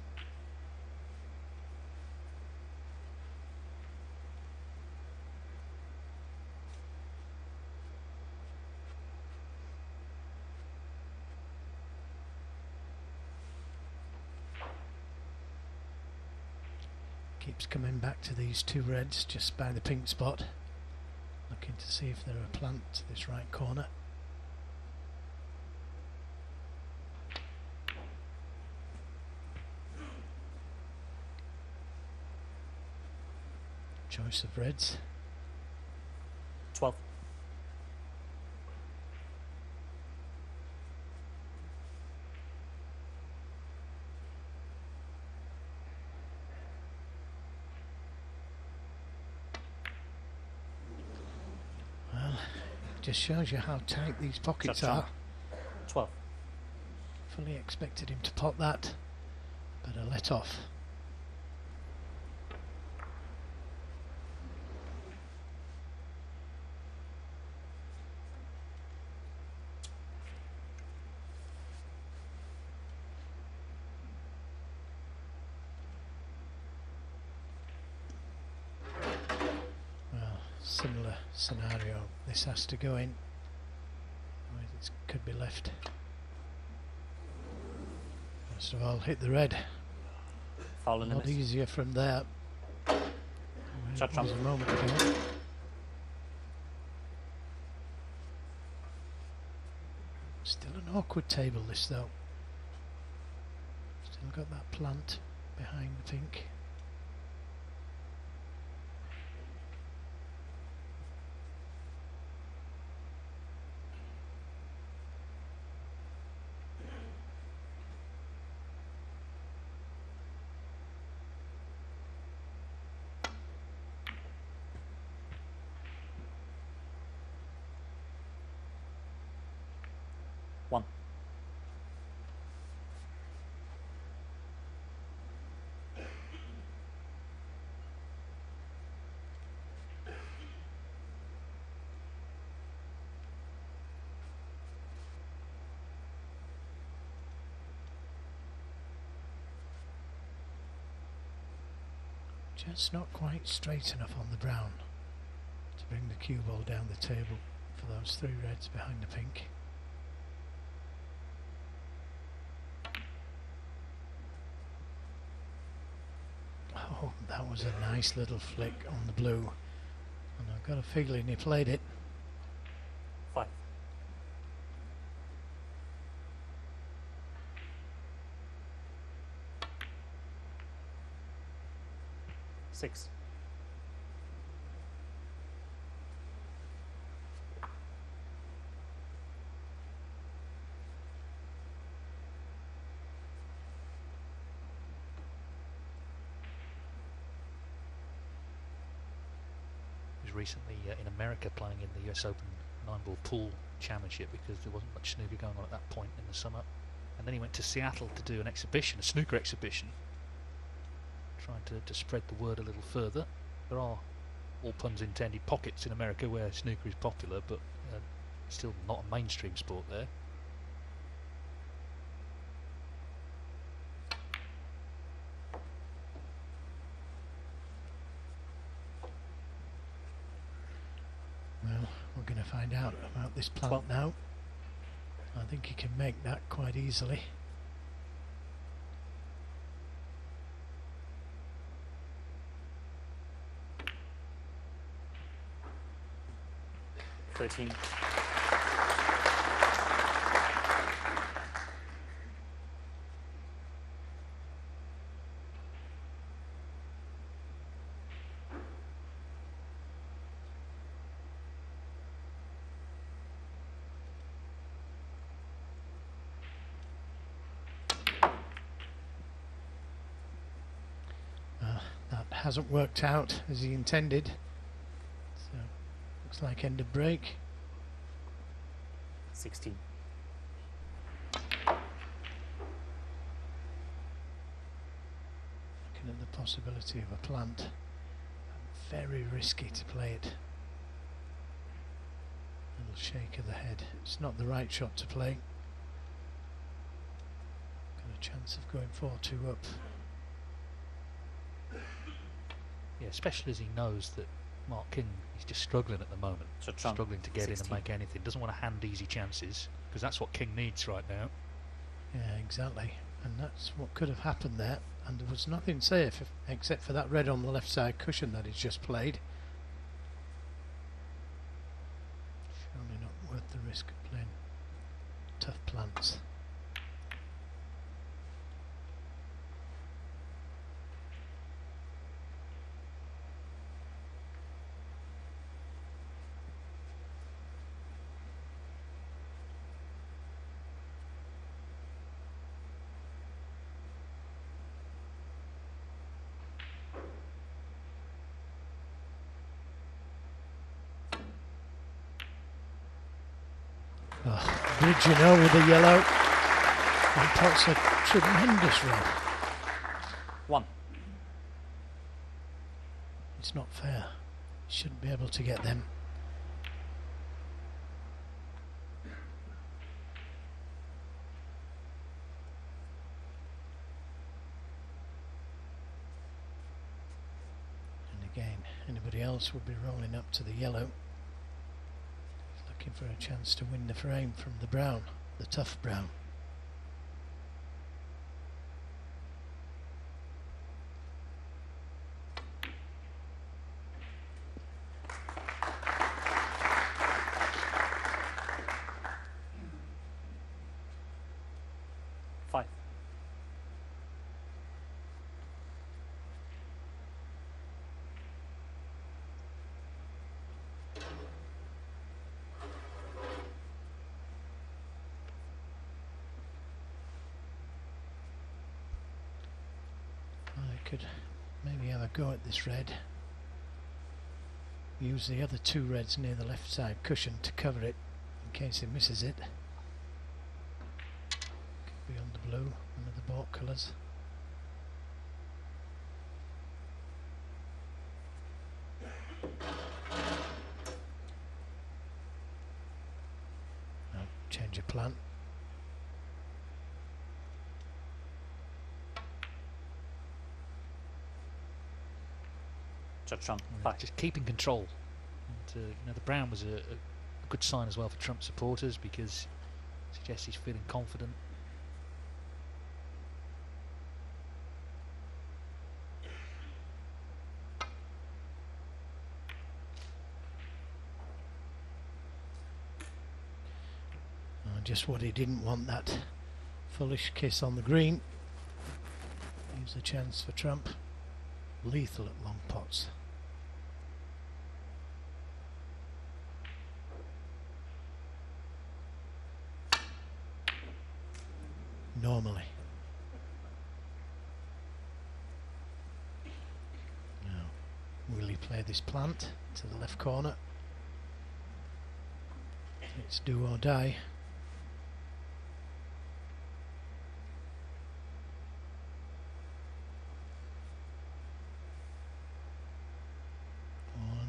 Keeps coming back to these 2 reds just by the pink spot, looking to see if there are plants to this right corner. Choice of reds. just shows you how tight these pockets Judd are. Trump. 12. Fully expected him to pot that, but I let off. Well, similar scenario. This has to go in. It could be left. First of all, hit the red. Foul A in the lot miss. easier from there. Where Judd it was Trump. a moment ago. Still an awkward table, this though. Still got that plant behind the pink. One. Just not quite straight enough on the brown to bring the cue ball down the table for those three reds behind the pink. Oh, that was a nice little flick on the blue, and I've got a feeling he played it. 5. Six. He was recently in America playing in the US Open 9-ball pool championship because there wasn't much snooker going on at that point in the summer. And then he went to Seattle to do an exhibition, a snooker exhibition, trying to spread the word a little further. There are, all puns intended, pockets in America where snooker is popular, but still not a mainstream sport there. Well, we're going to find out about this plant 12. now. I think he can make that quite easily. 13. That hasn't worked out as he intended, so looks like end of break. 16. Looking at the possibility of a plant, very risky to play it. Little shake of the head. It's not the right shot to play. Got a chance of going 4-2 up. Yeah, especially as he knows that Mark King is just struggling at the moment, So Trump, struggling to get in 16. and make anything. Doesn't want to hand easy chances because that's what King needs right now. Yeah, exactly. And that's what could have happened there. And there was nothing safe except for that red on the left side cushion that he's just played. Surely not worth the risk of playing tough plants. Oh, bridging over the yellow. And puts a tremendous red. 1. It's not fair. Shouldn't be able to get them. And again, anybody else would be rolling up to the yellow, looking for a chance to win the frame from the brown, the tough brown. Could maybe have a go at this red. Use the other 2 reds near the left side cushion to cover it in case he misses it. Could be on the blue, one of the baulk colours. No, change of plan. Judd Trump. Just keeping control. And, you know, the brown was a good sign as well for Trump supporters because it suggests he's feeling confident. Just what he didn't want, that foolish kiss on the green. Leaves a chance for Trump. Lethal at long pots. Normally. Now, will he play this plant to the left corner? It's do or die.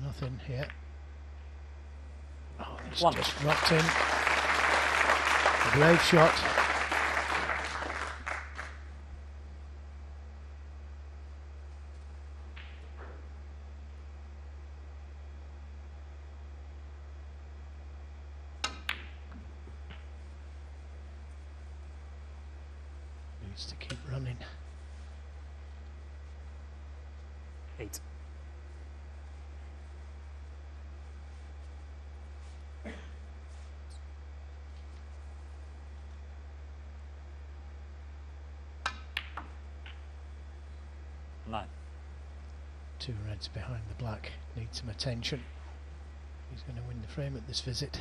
Nothing here. Oh, it's just rocked in. A brave shot. Needs to keep running. 8. Two reds behind the black, need some attention. He's going to win the frame at this visit.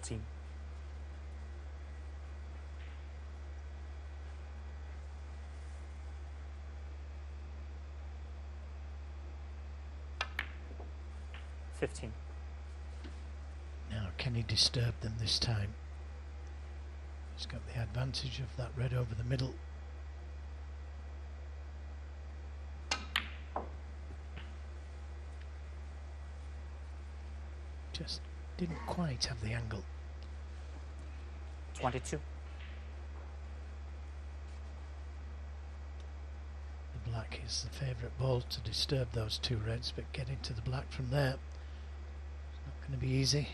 Team. $15. Now, can he disturb them this time? He's got the advantage of that red over the middle. Just didn't quite have the angle. 22. The black is the favourite ball to disturb those 2 reds, but getting to the black from there is not going to be easy.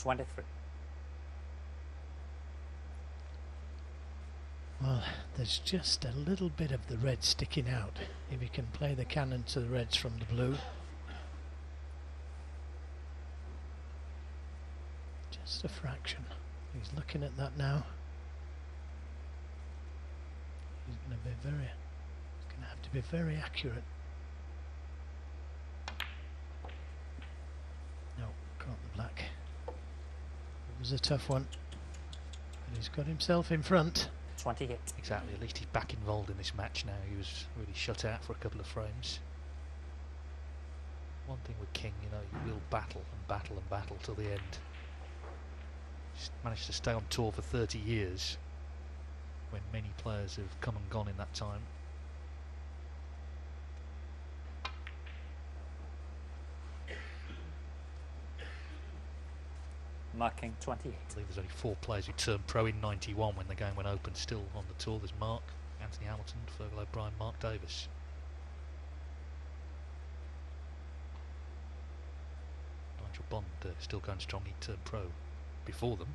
23. Well, there's just a little bit of the red sticking out. If you can play the cannon to the reds from the blue. Just a fraction. He's looking at that now. He's going to have to be very accurate. No, caught the black. It was a tough one. But he's got himself in front. 28. Exactly, at least he's back involved in this match now. He was really shut out for a couple of frames. One thing with King, you know, you will battle and battle and battle till the end. He's managed to stay on tour for 30 years, when many players have come and gone in that time. Marking 28. I believe there's only 4 players who turned pro in 91 when the game went open still on the tour. There's Mark, Anthony Hamilton, Fergal O'Brien, Mark Davis. Nigel Bond still going strong, he turned pro before them.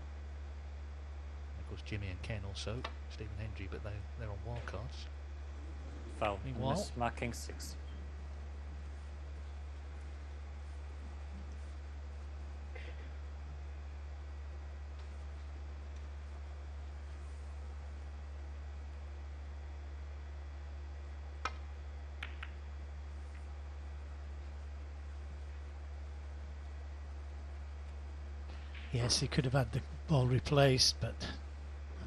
And of course Jimmy and Ken also, Stephen Hendry, but they're on wildcards. Foul. Meanwhile, Miss, marking 6. Yes, he could have had the ball replaced, but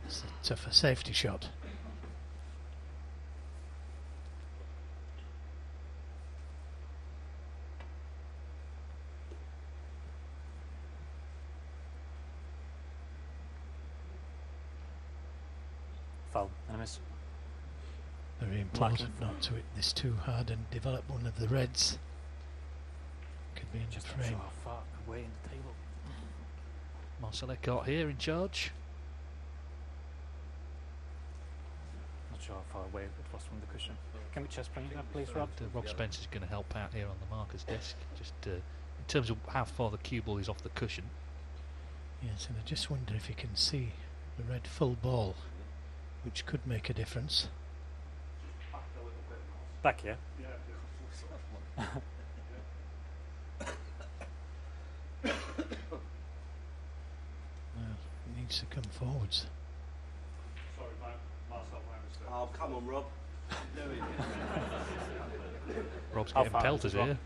it's a tougher safety shot. Foul. And a miss. Very important not to hit this too hard and develop one of the reds. Could be in the Just not frame. sure how far away in the table. Marcel Eckhart here in charge. Not sure how far away it was from the cushion. Can we just bring it up, please, Rob? Rob Spencer's going to help out here on the marker's desk, just in terms of how far the cue ball is off the cushion. Yes, and I just wonder if you can see the red full ball, which could make a difference. Back here. Well, it needs to come forwards. Sorry, mate. Marcel, my mistake. Oh, come on, Rob. Rob's How getting far pelters is Rob? here,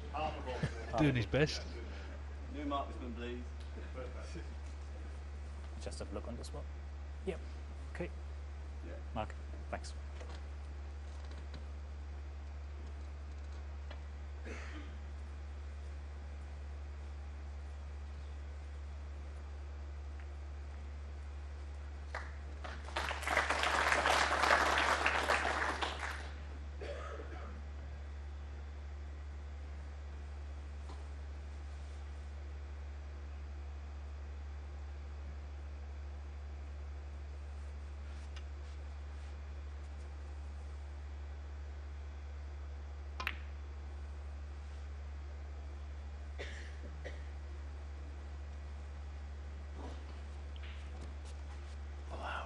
doing his best. New marksman, please. Just have a look on the spot. Yep. Okay. Yeah. Mark. Thanks.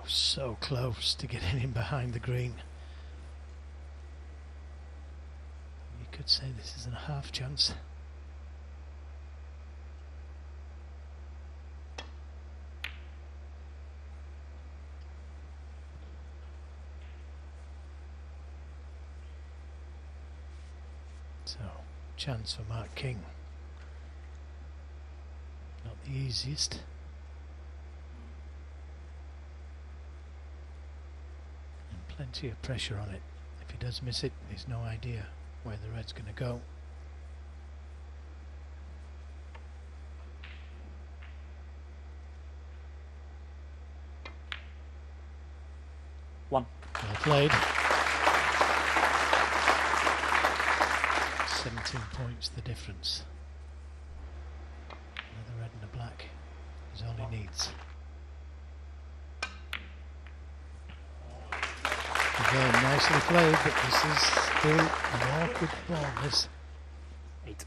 So close to getting him behind the green. You could say this is a half chance. So, chance for Mark King. Not the easiest. Plenty of pressure on it. If he does miss it, he's no idea where the red's going to go. One. Well played. 17 points the difference. Another red and a black is all he needs. Again, nicely played, but this is still an awkward ball. This 8.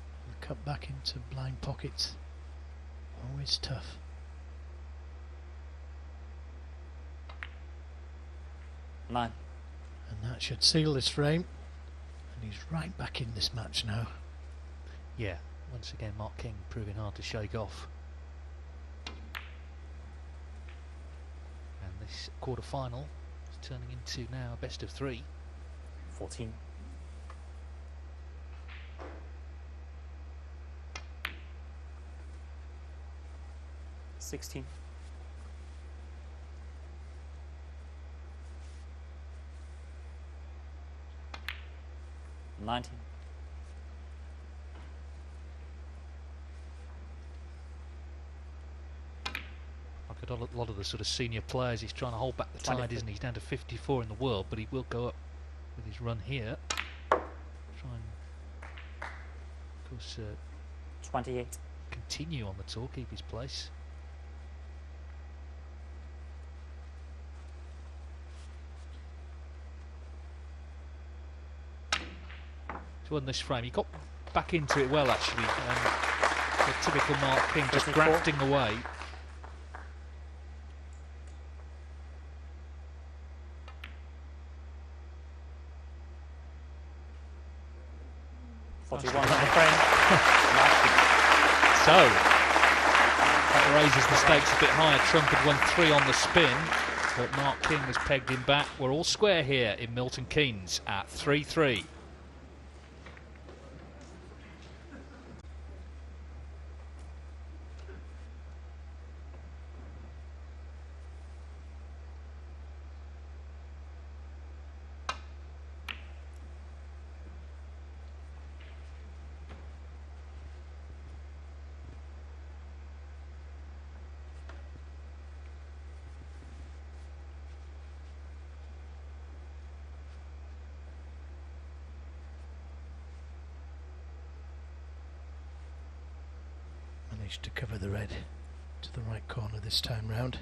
cut back into blind pockets. Always tough. 9. And that should seal this frame. And he's right back in this match now. Yeah, once again Mark King proving hard to shake off. And this quarter-final is turning into now a best of 3. 14. 16. 19. 'Cause a lot of the sort of senior players, he's trying to hold back the tide, 23. isn't he? He's down to 54 in the world, but he will go up with his run here. Try and, of course, 28. continue on the tour, keep his place. He's won this frame. He got back into it well, actually. The typical Mark King, just 34. grafting away. On the frame. So, that raises the stakes a bit higher. Trump had won 3 on the spin, but Mark King has pegged him back. We're all square here in Milton Keynes at 3-3. Managed to cover the red to the right corner this time round.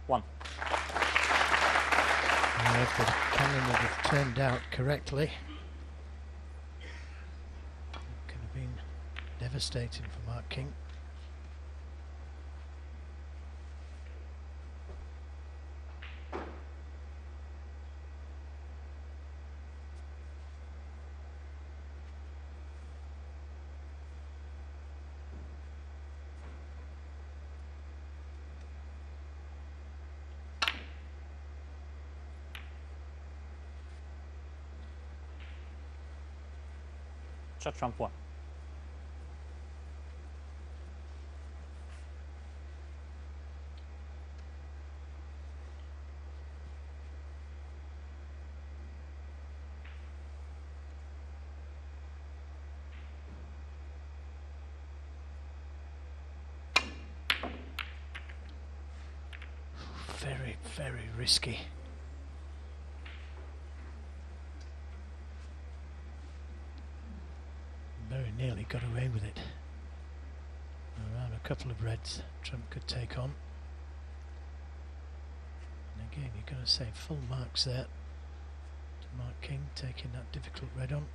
One. Now if the cannon would have turned out correctly, it could have been devastating for Mark King. Judd Trump 1. Very, very risky. Very nearly got away with it. Around a couple of reds Trump could take on. And again, you've got to say full marks there to Mark King taking that difficult red on,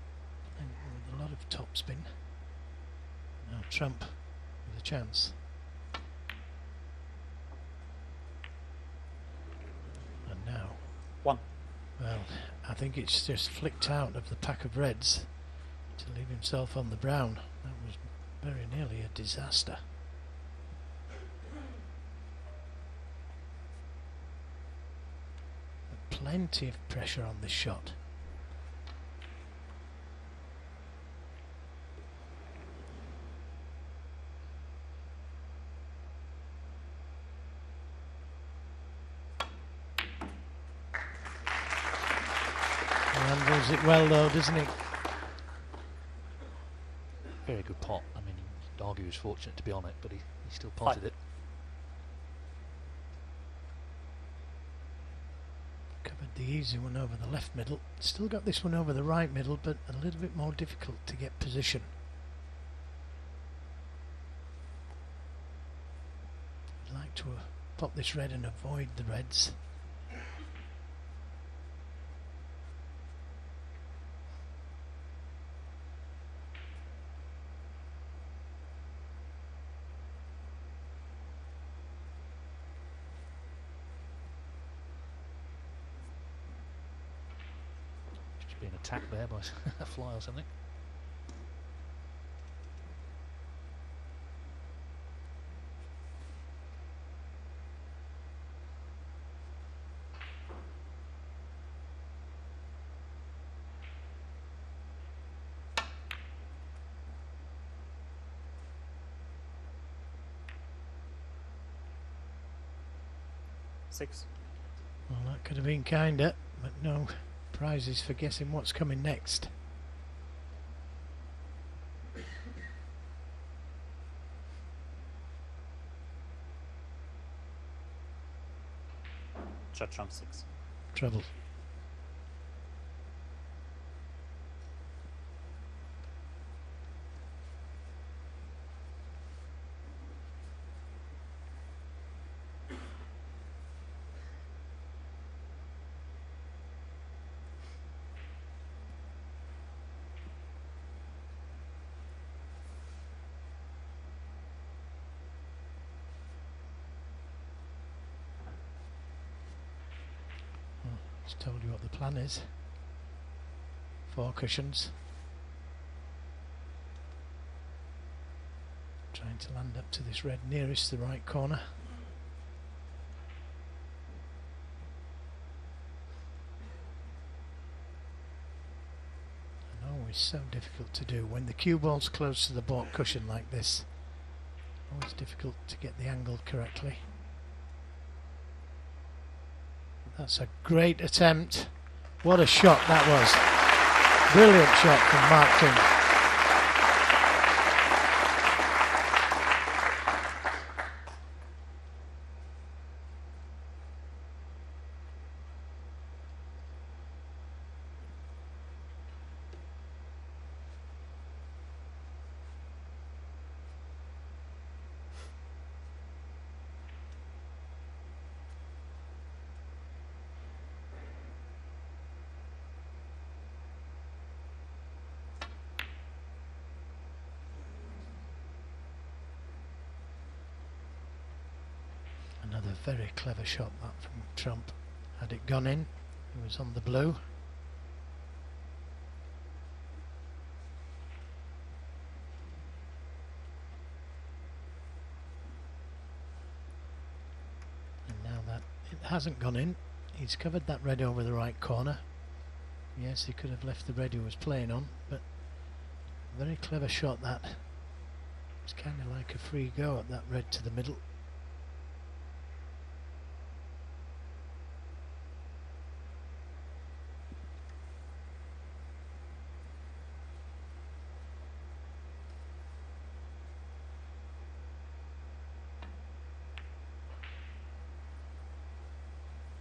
and with a lot of topspin. Now Trump with a chance. And now, 1. well, I think it's just flicked out of the pack of reds to leave himself on the brown. That was very nearly a disaster. But plenty of pressure on this shot. He handles it well though, doesn't he? Very good pot. I mean, you'd argue he was fortunate to be on it, but he still potted it. Covered the easy one over the left middle. Still got this one over the right middle, but a little bit more difficult to get position. I'd like to pop this red and avoid the reds. being attacked there by a fly or something. Six. Well, that could have been kinder, but no prizes for guessing what's coming next. Judd Trump 6. Trouble. Just told you what the plan is. 4 cushions. Trying to land up to this red nearest the right corner. And always so difficult to do when the cue ball's close to the baulk cushion like this. Always difficult to get the angle correctly. That's a great attempt. What a shot that was. Brilliant shot from Mark King. Another very clever shot that from Trump. Had it gone in, he was on the blue. And now that it hasn't gone in, he's covered that red over the right corner. Yes, he could have left the red he was playing on, but very clever shot that. It's kind of like a free go at that red to the middle.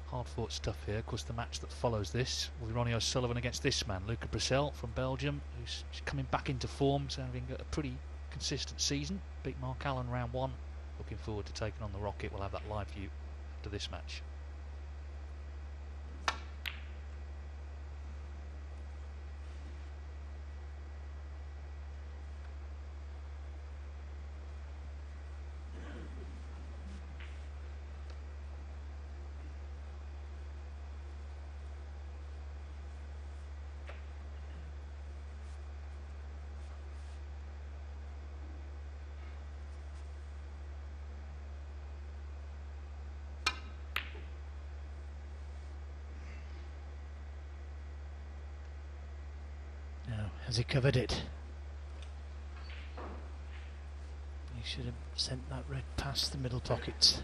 Hard-fought stuff here. Of course, the match that follows this will be Ronnie O'Sullivan against this man, Luca Brissell from Belgium, who's coming back into form, so having a pretty consistent season. Beat Mark Allen round 1. Looking forward to taking on the Rocket. We'll have that live view after this match. Has he covered it? He should have sent that red past the middle pockets.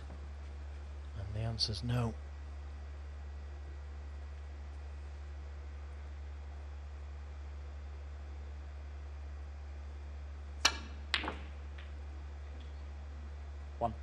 And the answer's no. One.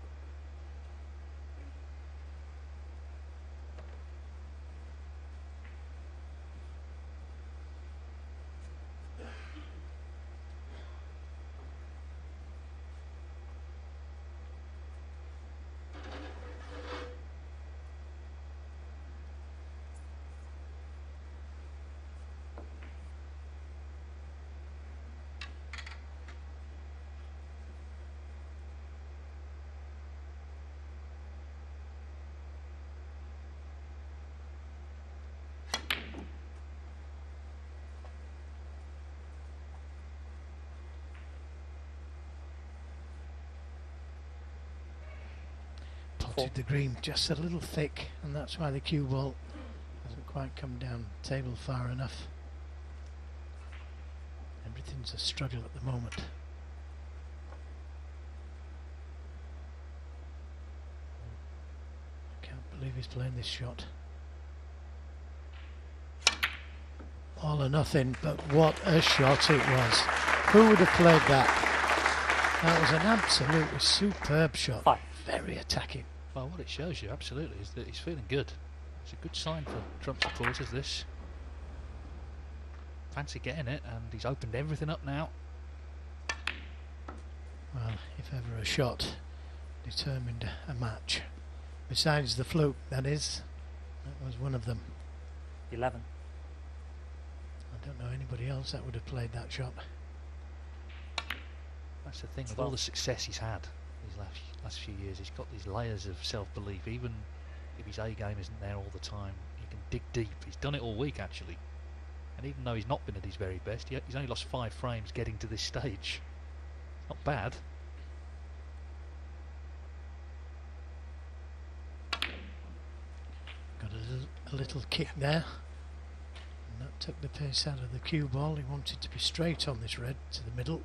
coated the green just a little thick, and that's why the cue ball hasn't quite come down the table far enough. Everything's a struggle at the moment. I can't believe he's playing this shot. All or nothing, but what a shot it was. Who would have played that? That was an absolutely superb shot. 5. Very attacking. Well, what it shows you, absolutely, is that he's feeling good. It's a good sign for Trump supporters, this. Fancy getting it, and he's opened everything up now. Well, if ever a shot determined a match, besides the fluke, that is, that was one of them. 11. I don't know anybody else that would have played that shot. That's the thing, with all the success he's had these last few years, he's got these layers of self-belief. Even if his A game isn't there all the time, he can dig deep. He's done it all week, actually. And even though he's not been at his very best, he's only lost 5 frames getting to this stage. Not bad. Got a little kick there. And that took the pace out of the cue ball. He wanted to be straight on this red to the middle.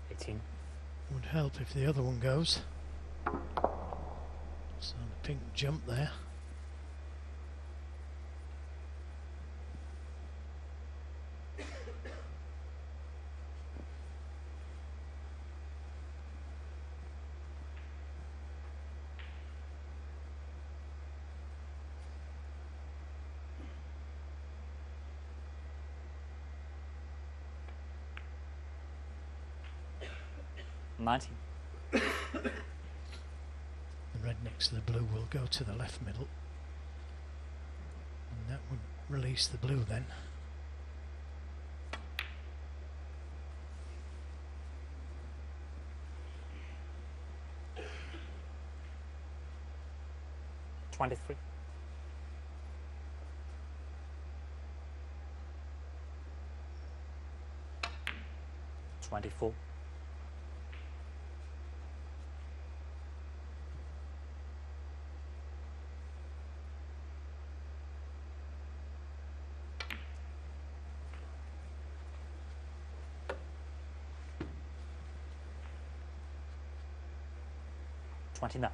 18. Would help if the other one goes. So the pink jump there. Ninety. The red next to the blue will go to the left middle, and that would release the blue then. $23. 24. 29.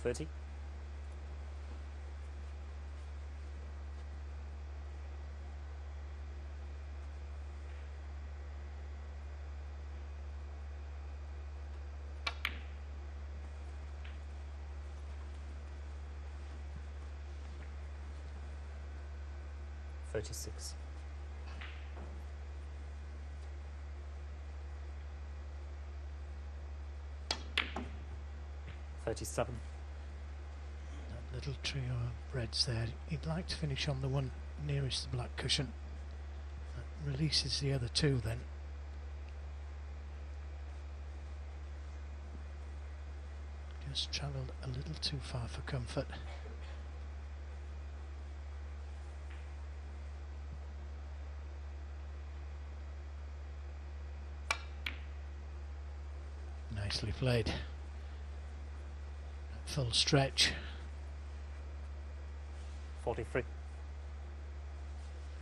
30. 36. 37. That little trio of reds there. He'd like to finish on the one nearest the black cushion. That releases the other two then. Just travelled a little too far for comfort. Nicely played. Full stretch. 43.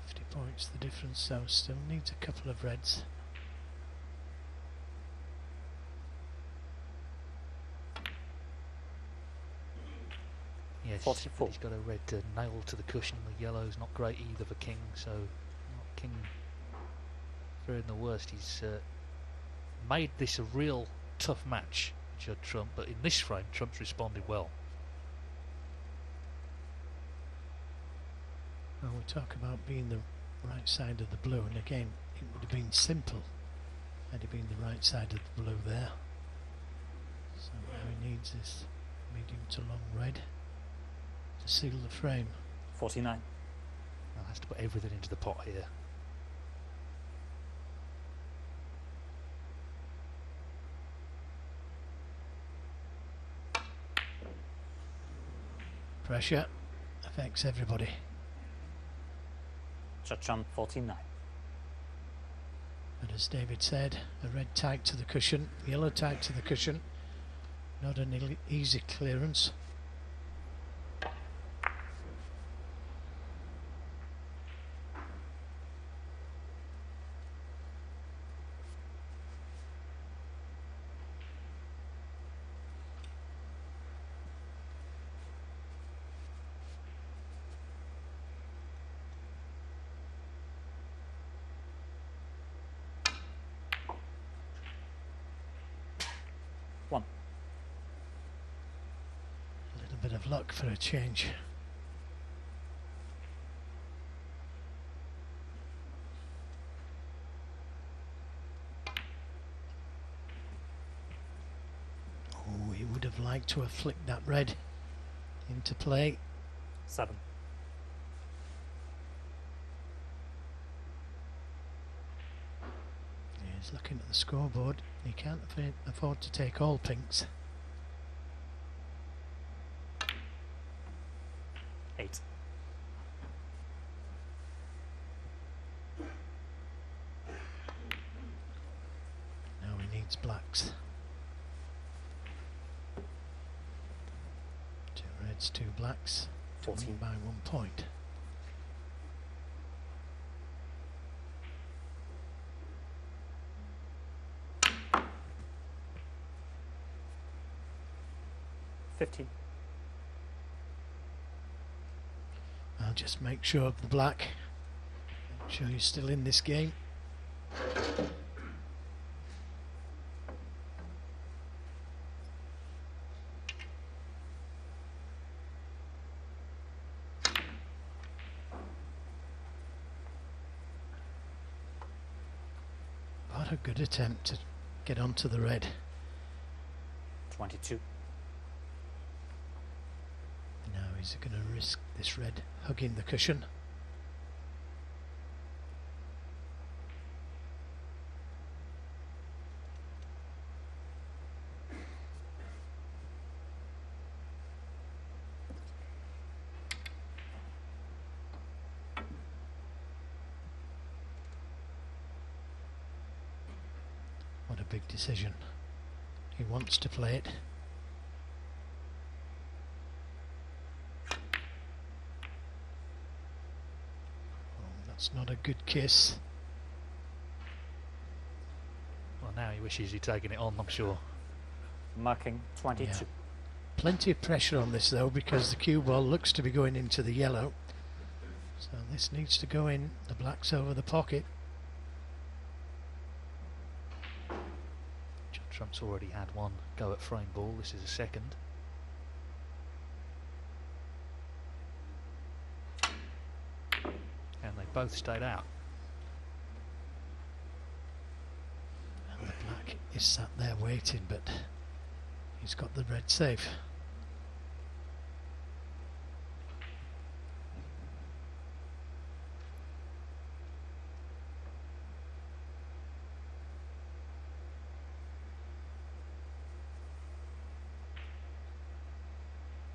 50 points the difference, so still needs a couple of reds. Yes, 44. he's got a red nail to the cushion. The yellow's not great either for king, so not king faring the worst. He's made this a real tough match, Judd Trump, but in this frame Trump's responded well. Well, we talk about being the right side of the blue, and again it would have been simple had it been the right side of the blue there. So now he needs this medium to long red to seal the frame. 49. Well, has to put everything into the pot here. pressure affects everybody. Judd Trump 14-9. But as David said, a red tag to the cushion, yellow tag to the cushion. Not an easy clearance. One. A little bit of luck for a change. Oh, he would have liked to have flicked that red into play. 7. He's looking at the scoreboard. He can't afford to take all pinks. 8. Now he needs blacks. 2 reds, 2 blacks. 14. By 1 point. I'll just make sure of the black. Make sure you're still in this game. What a good attempt to get onto the red. 22. Now he's going to risk this red hugging the cushion. What a big decision. He wants to play it. It's not a good kiss. Well, now he wishes he'd taken it on, I'm sure. Marking 22. Yeah. Plenty of pressure on this though, because the cue ball looks to be going into the yellow. So this needs to go in. The black's over the pocket. Judd Trump's already had one go at frame ball. This is a second. And they both stayed out. And the black is sat there waiting, but he's got the red safe.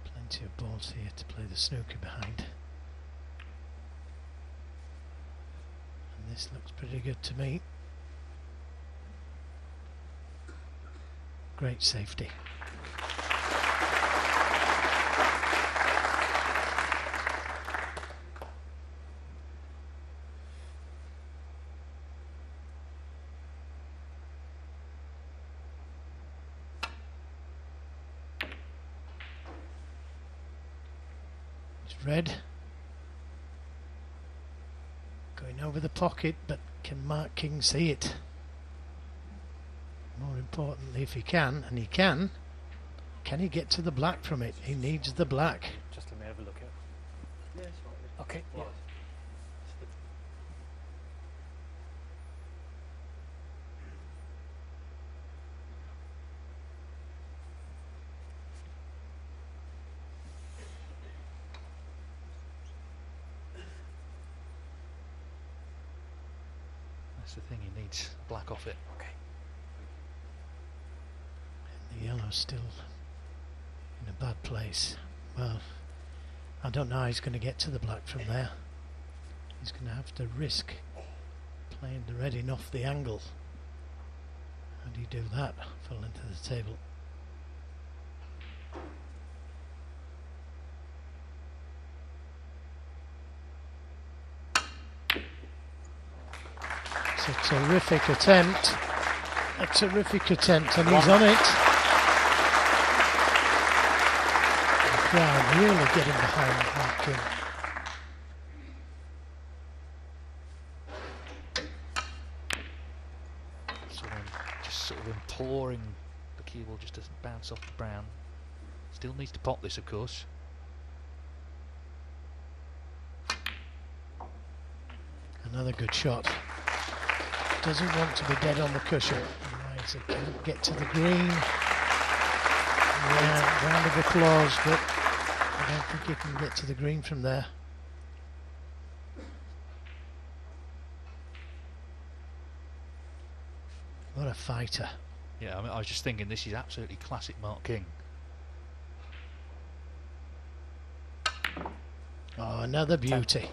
Plenty of balls here to play the snooker behind. This looks pretty good to me. Great safety. It's red. Going over the pocket, but can Mark King see it? More importantly, if he can, and he can he get to the black from it? He needs the black. Just let me have a look at it. Yeah, it's fine. Okay, yeah. That's the thing, he needs black off it. Okay. And the yellow's still in a bad place. Well, I don't know how he's going to get to the black from there. He's going to have to risk playing the red in off the angle. How do you do that for length of the table? It's a terrific attempt. A terrific attempt, and he's on it. The crowd really getting behind Mark King. Just sort of imploring the cue ball just doesn't bounce off the brown. Still needs to pot this, of course. Another good shot. Doesn't want to be dead on the cushion. Right, so can't get to the green. Yeah, round of applause, but I don't think he can get to the green from there. What a fighter. Yeah, I mean, I was just thinking this is absolutely classic Mark King. Oh, another beauty.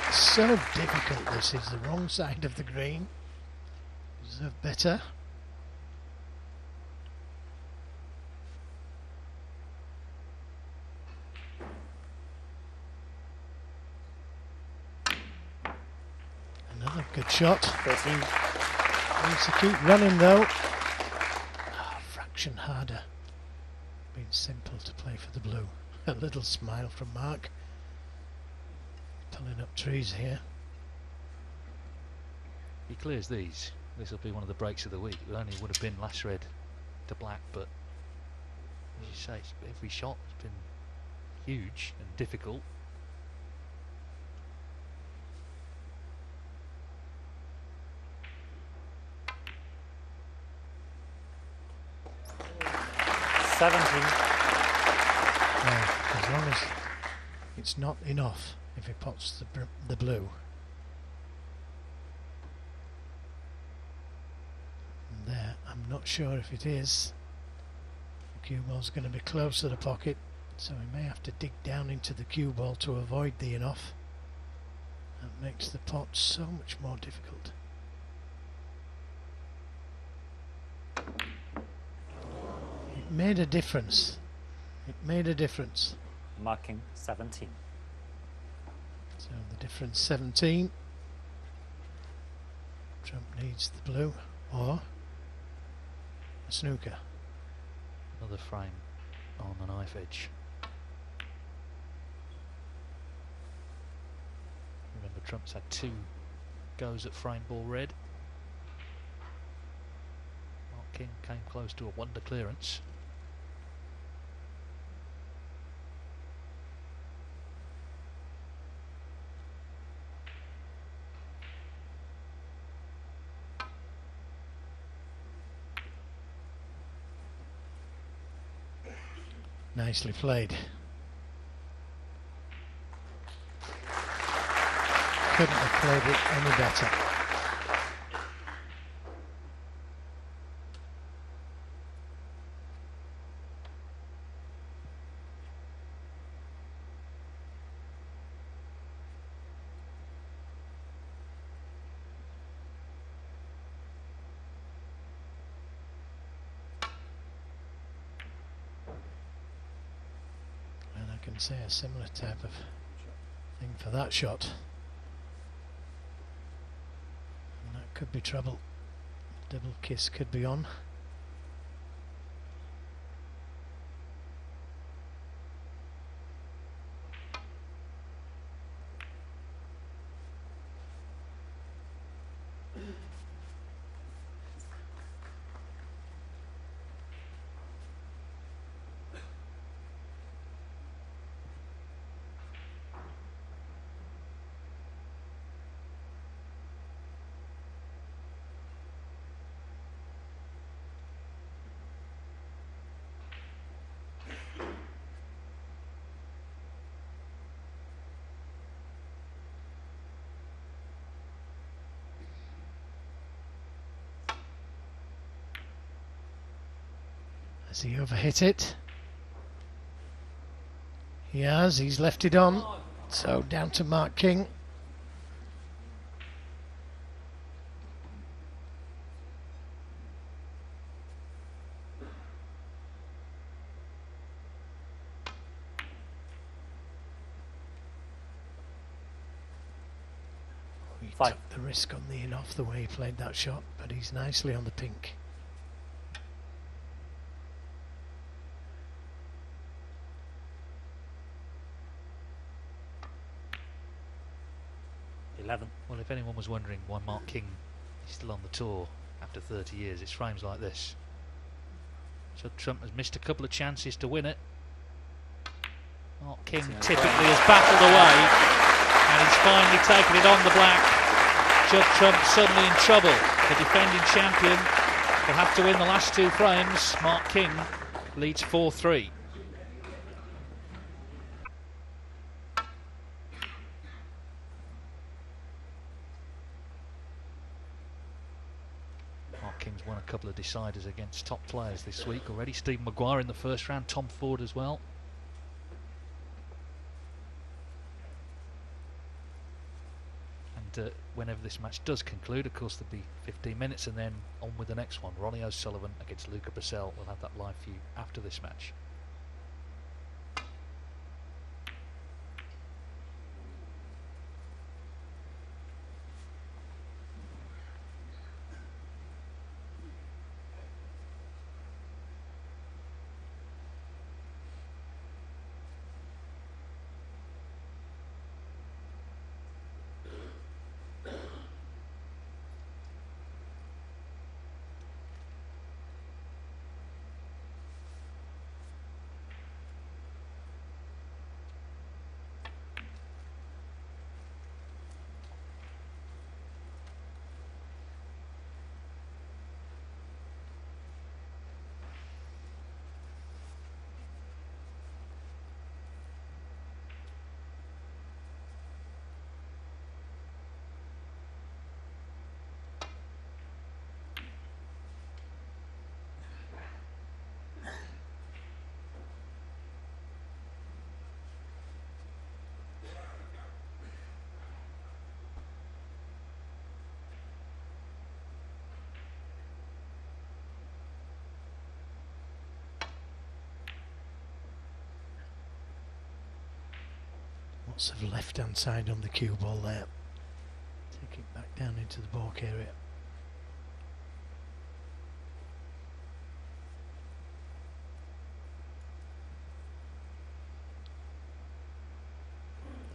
It's so difficult. This is the wrong side of the green. Deserve better. Another good shot. 13. Needs to keep running though. A fraction harder. Been simple to play for the blue. A little smile from Mark. Pulling up trees here. He clears these. This will be one of the breaks of the week. It only would have been last red to black, but as you say, every shot has been huge and difficult. Yeah, as long as it's not enough if he pots the blue. And there, I'm not sure if it is. The cue ball's going to be close to the pocket, so he may have to dig down into the cue ball to avoid the enough. That makes the pot so much more difficult. It made a difference. It made a difference. Marking 17. So the difference 17. Trump needs the blue or a snooker. Another frame on the knife edge. Remember, Trump's had 2 goes at frame ball red. Mark King came close to a wonder clearance. Nicely played. Couldn't have played it any better. Can say a similar type of thing for that shot, and that could be trouble. Double kiss could be on. Has he overhit it? He has, he's left it on. So down to Mark King. He 5. took the risk on the in-off the way he played that shot, but he's nicely on the pink. Well, if anyone was wondering why Mark King is still on the tour after 30 years, it's frames like this. Judd Trump has missed a couple of chances to win it. Mark King typically has battled away, and he's finally taken it on the black. Judd Trump suddenly in trouble. The defending champion will have to win the last 2 frames. Mark King leads 4-3. King's won a couple of deciders against top players this week already. Stephen Maguire in the first round, Tom Ford as well. And whenever this match does conclude, of course there'll be 15 minutes and then on with the next one. Ronnie O'Sullivan against Luca Brissell. We'll have that live for you after this match. Lots of left hand side on the cue ball there. Take it back down into the balk area.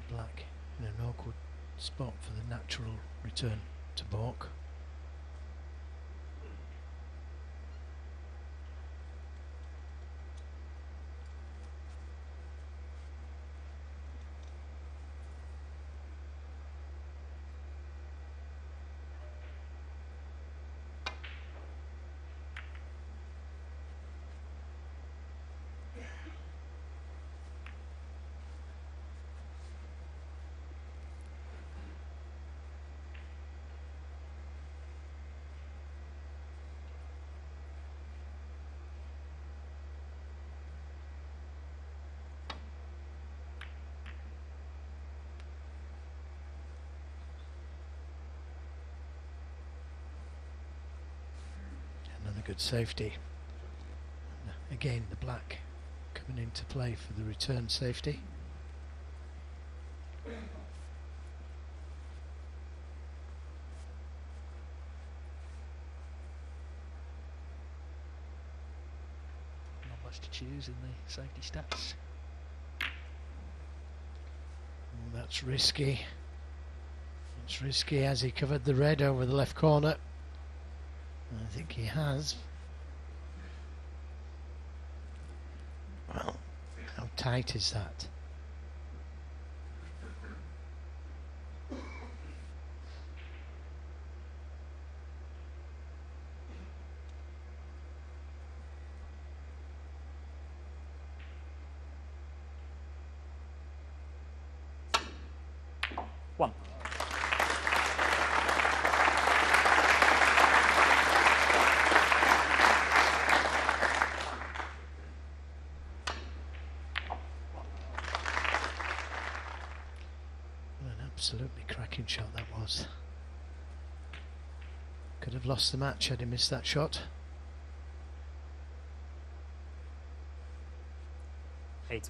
The black in an awkward spot for the natural return to balk. Another good safety. Again, the black coming into play for the return safety. Not much to choose in the safety stats. That's risky. It's risky as he covered the red over the left corner. I think he has. Well, how tight is that? One. Absolutely cracking shot that was. Could have lost the match had he missed that shot. 8.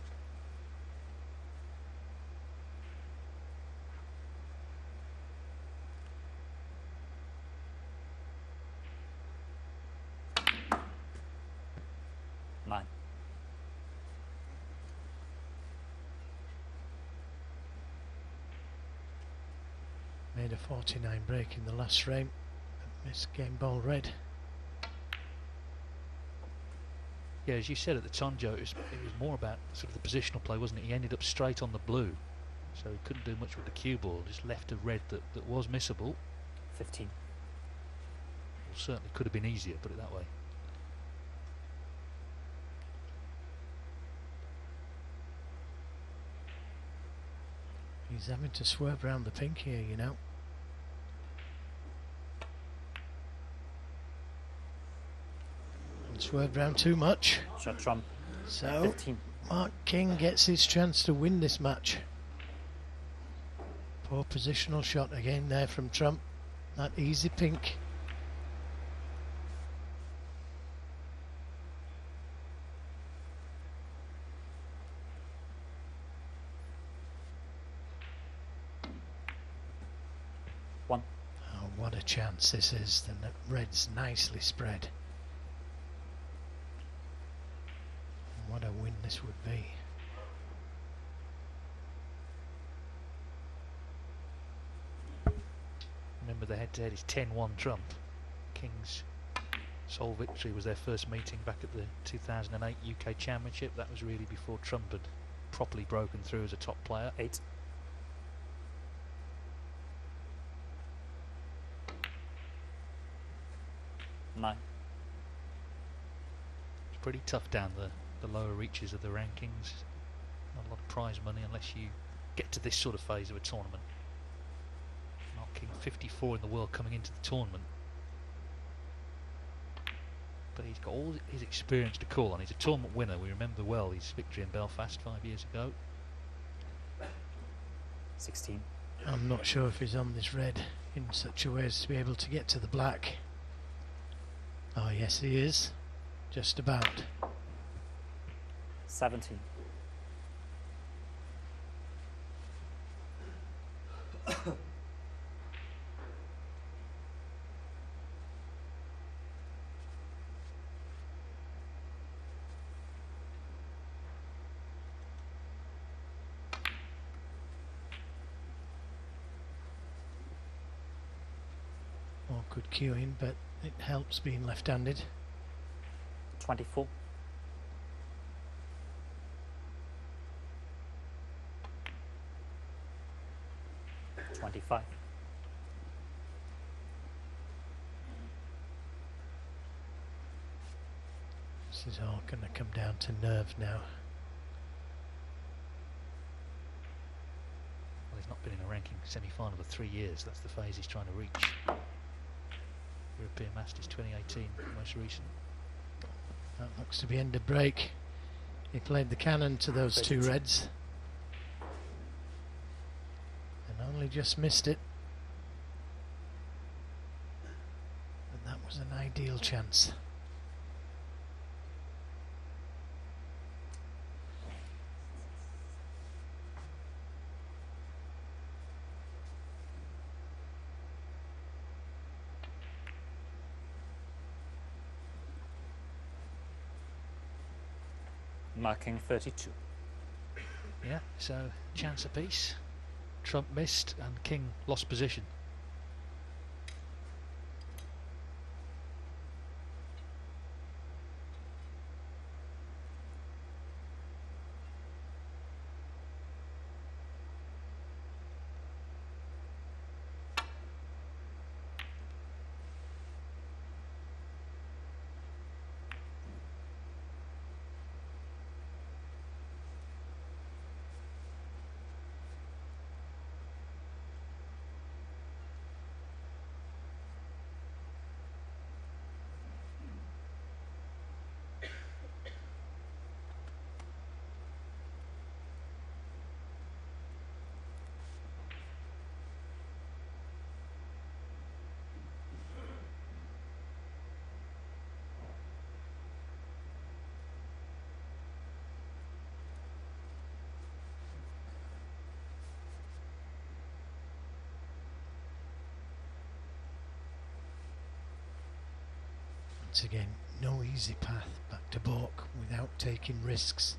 Nine. Made a 49 break in the last frame. Missed game ball red. Yeah, as you said at the time, Joe, it was more about sort of the positional play, wasn't it? He ended up straight on the blue, so he couldn't do much with the cue ball, just left a red that was missable. 15. Well, certainly could have been easier, put it that way. He's having to swerve around the pink here, you know. And swerved round too much. Judd Trump. So 15. Mark King gets his chance to win this match. Poor positional shot again there from Trump. That easy pink. One. Oh, what a chance this is. The red's nicely spread. What a win this would be. Remember, the head-to-head is 10-1 Trump. King's sole victory was their first meeting back at the 2008 UK Championship. That was really before Trump had properly broken through as a top player. 8. Nine. It's pretty tough down the lower reaches of the rankings. Not a lot of prize money unless you get to this sort of phase of a tournament. Mark King 54 in the world coming into the tournament. But he's got all his experience to call on. He's a tournament winner. We remember well his victory in Belfast 5 years ago. 16. I'm not sure if he's on this red in such a way as to be able to get to the black. Oh yes he is. Just about. 17. Awkward cueing, but it helps being left-handed. 24. 25. This is all going to come down to nerve now. Well, he's not been in a ranking semi-final for 3 years. That's the phase he's trying to reach. European Masters 2018, most recent. That looks to be end of break. He played the cannon to those two reds. And only just missed it. But that was an ideal chance. Marking 32. Yeah, so chance apiece. Trump missed and King lost position. Once again, no easy path back to balk without taking risks.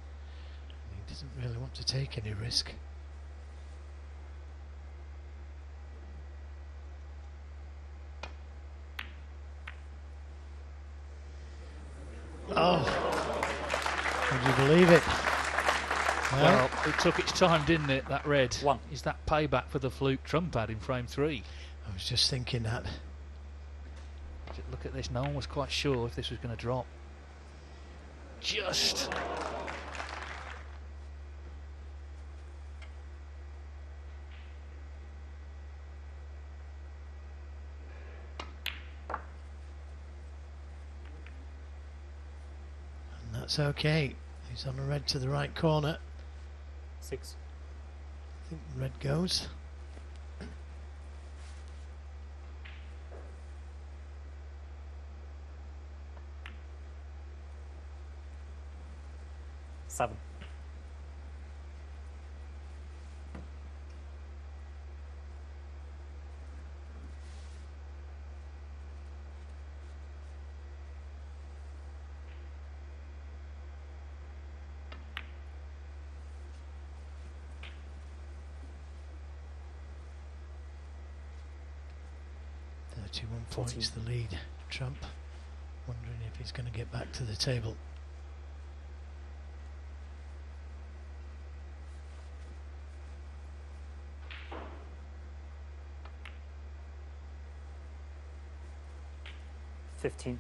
He doesn't really want to take any risk. Oh, would you believe it? Well, it took its time, didn't it, that red? One. Is that payback for the fluke Trump had in frame 3? I was just thinking that. Look at this, no one was quite sure if this was going to drop. Just. And that's okay. He's on a red to the right corner. 6. I think red goes. Seven. Points the lead. Trump wondering if he's going to get back to the table. $15.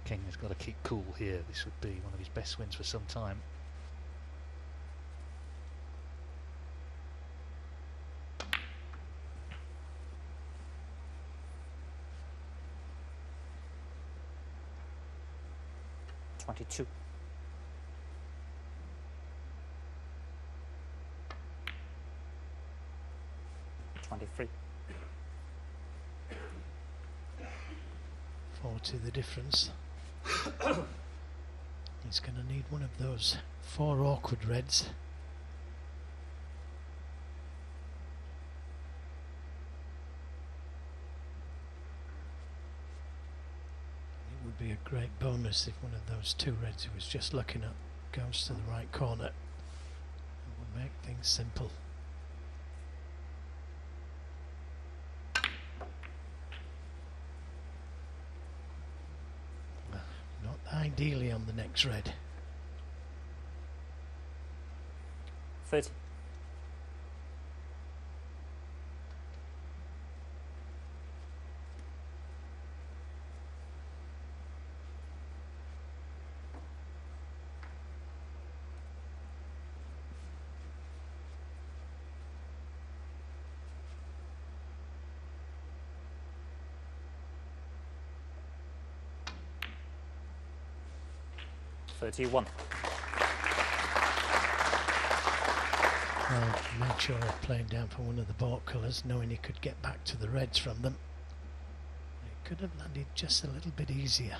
King has got to keep cool here. This would be one of his best wins for some time. $22. $23. 40 the difference. He's going to need one of those 4 awkward reds. It would be a great bonus if one of those 2 reds he was just looking at goes to the right corner. It would make things simple. Ideally on the next red. 30. $31. Well, made sure of playing down for one of the balk colours, knowing he could get back to the reds from them. It could have landed just a little bit easier.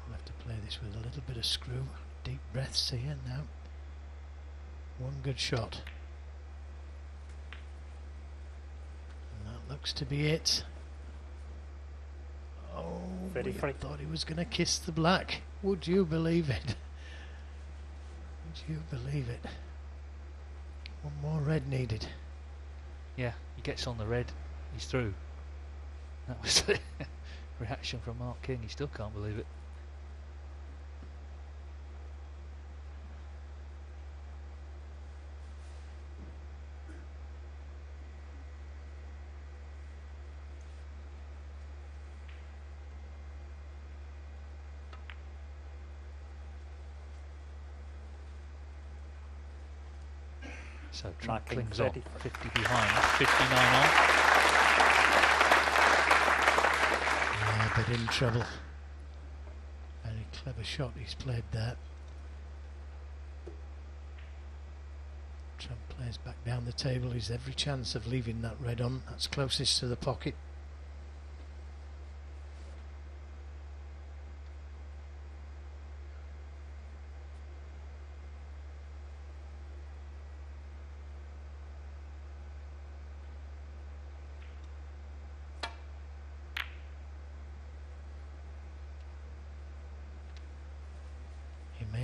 I'll have to play this with a little bit of screw. Deep breaths here now. One good shot. Looks to be it. Oh, I thought he was going to kiss the black. Would you believe it? Would you believe it? One more red needed. Yeah, he gets on the red, he's through. That was the reaction from Mark King. He still can't believe it. So Trump clings on, 50 behind, 59 on. Yeah, but in trouble. Very clever shot he's played there. Trump plays back down the table. He's every chance of leaving that red on. That's closest to the pocket.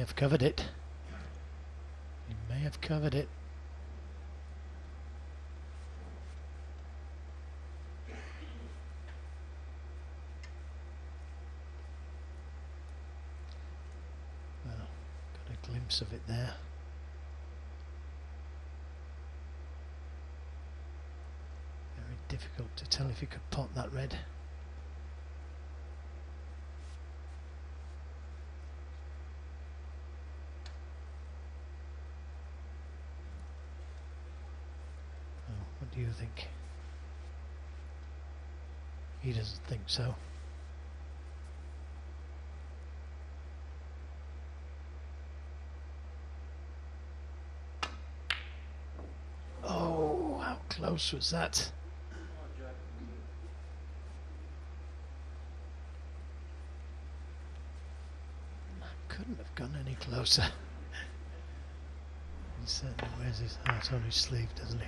have covered it. He may have covered it. Well, got a glimpse of it there. Very difficult to tell if he could pot that red. What do you think? He doesn't think so. Oh, how close was that? Couldn't have gone any closer. He certainly wears his heart on his sleeve, doesn't he?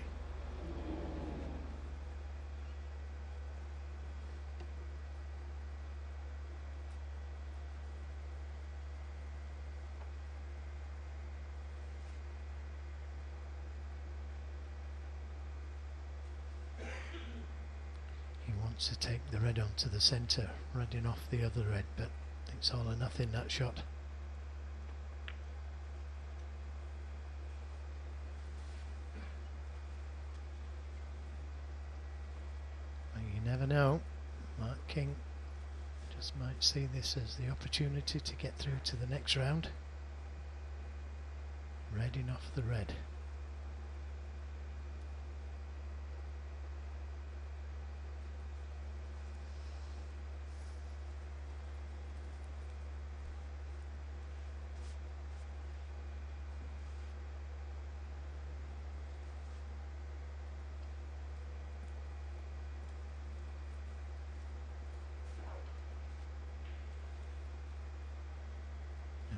He wants to take the red onto the centre, redding off the other red, but it's all or nothing, that shot. You never know. Mark King just might see this as the opportunity to get through to the next round. Redding off the red.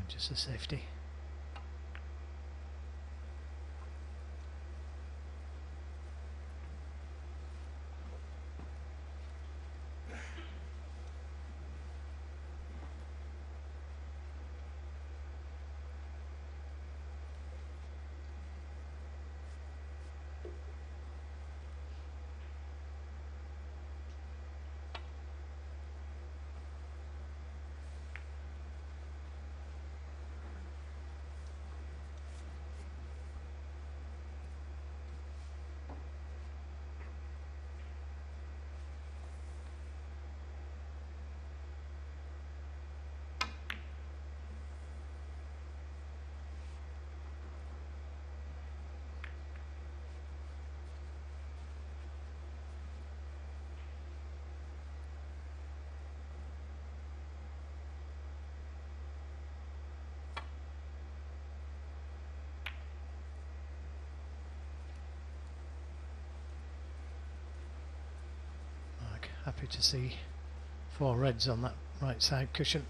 Just a safety. Happy to see 4 reds on that right side cushion.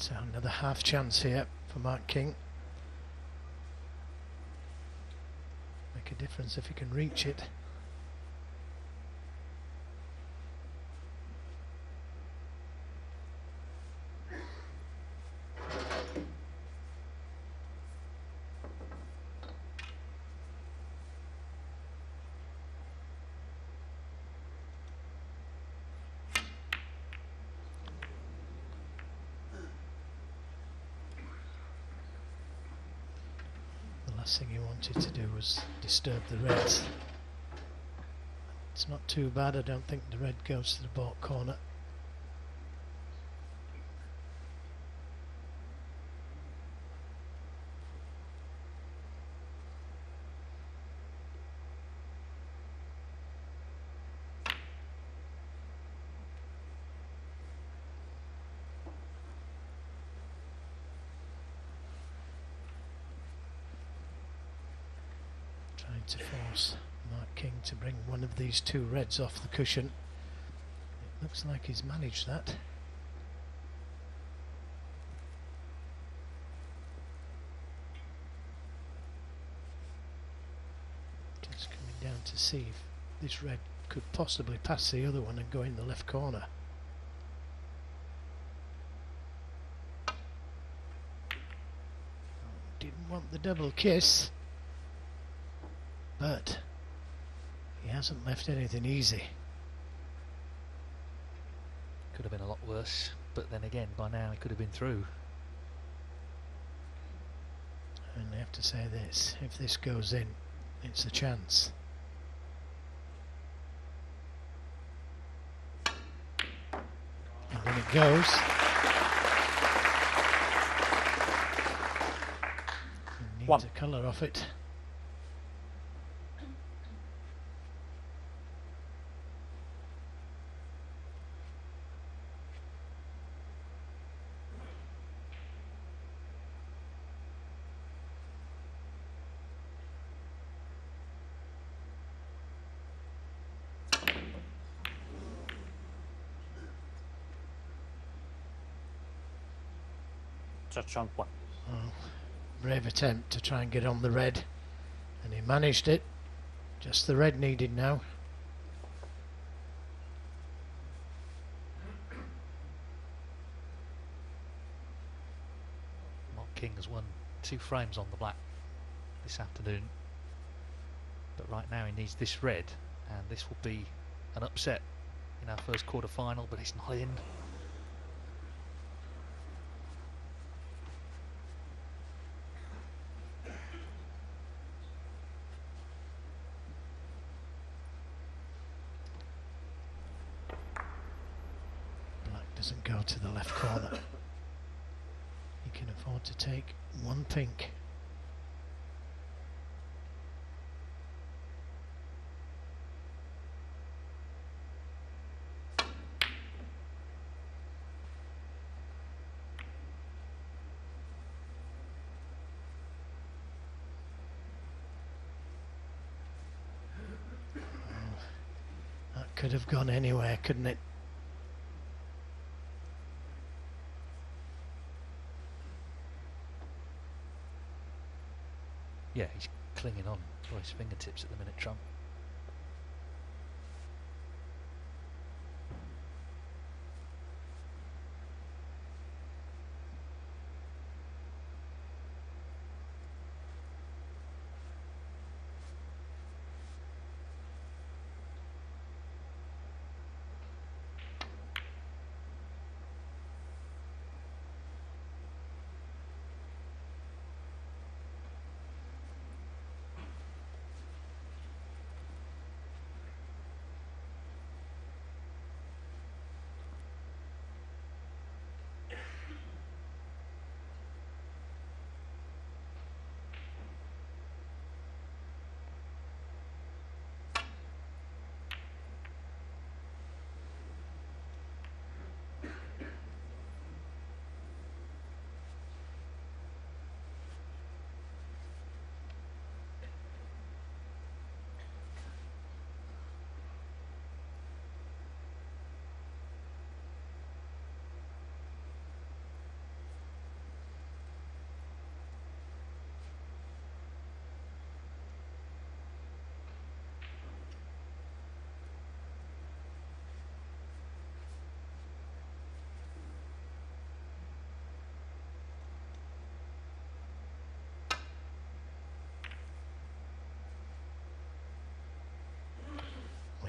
So another half chance here for Mark King. Make a difference if he can reach it. Last thing he wanted to do was disturb the reds. It's not too bad. I don't think the red goes to the baulk corner. to force Mark King to bring one of these two reds off the cushion. It looks like he's managed that. Just coming down to see if this red could possibly pass the other one and go in the left corner. Didn't want the double kiss, but he hasn't left anything easy. Could have been a lot worse, but then again, by now he could have been through. And I have to say this, if this goes in, it's a chance. And then it goes. It needs One. a colour off it. Judd Trump 1. Oh, brave attempt to try and get on the red, and he managed it. Just the red needed now. Mark King has won 2 frames on the black this afternoon, but right now he needs this red, and this will be an upset in our first quarter final, but it's not in. Doesn't go to the left corner. He can afford to take one pink. Oh, that could have gone anywhere, couldn't it? Yeah, he's clinging on to his fingertips at the minute, Trump.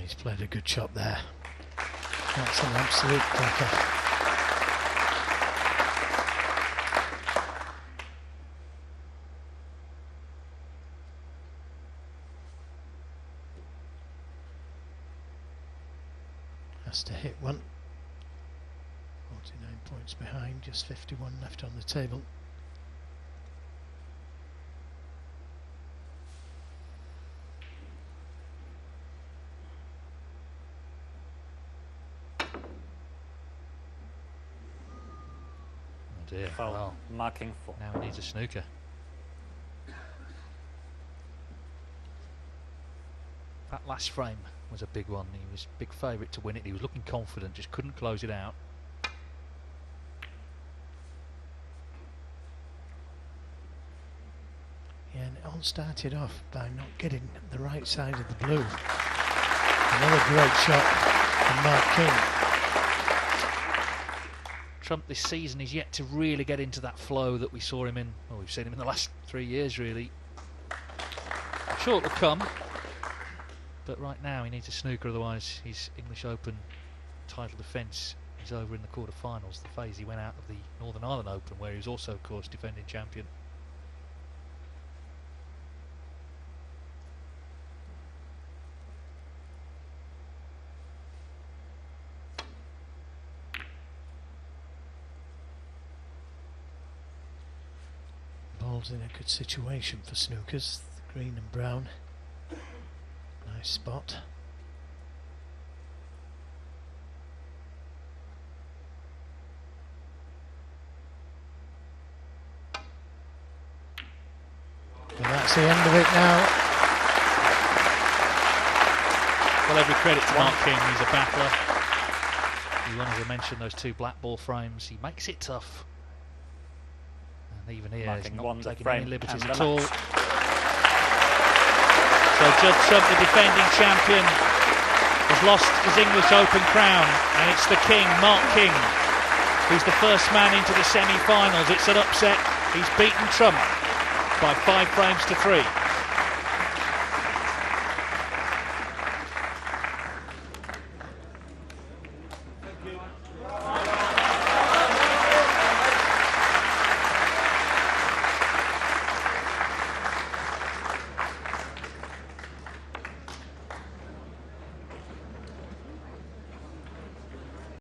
He's played a good shot there. That's an absolute cracker. Has to hit one. 49 points behind, just 51 left on the table. Dear. Foul. Well, Marking 4. now he needs a snooker. That last frame was a big one. He was big favourite to win it. He was looking confident, just couldn't close it out. Yeah, and it all started off by not getting the right side of the blue. Another great shot from Mark King. Trump this season is yet to really get into that flow that we saw him in. Well, we've seen him in the last 3 years, really. I'm sure it will come, but right now he needs a snooker, otherwise his English Open title defence is over in the quarter-finals. The phase he went out of the Northern Ireland Open, where he was also, of course, defending champion. Ball's in a good situation for snookers, green and brown. Nice spot. And that's the end of it now. Well, every credit to Mark King. He's a battler. He wanted to mention those 2 black ball frames. He makes it tough. And even here, he's not taking any liberties at all. So Judd Trump, the defending champion, has lost his English Open crown, and it's the king, Mark King, who's the first man into the semi-finals. It's an upset. He's beaten Trump by 5 frames to 3.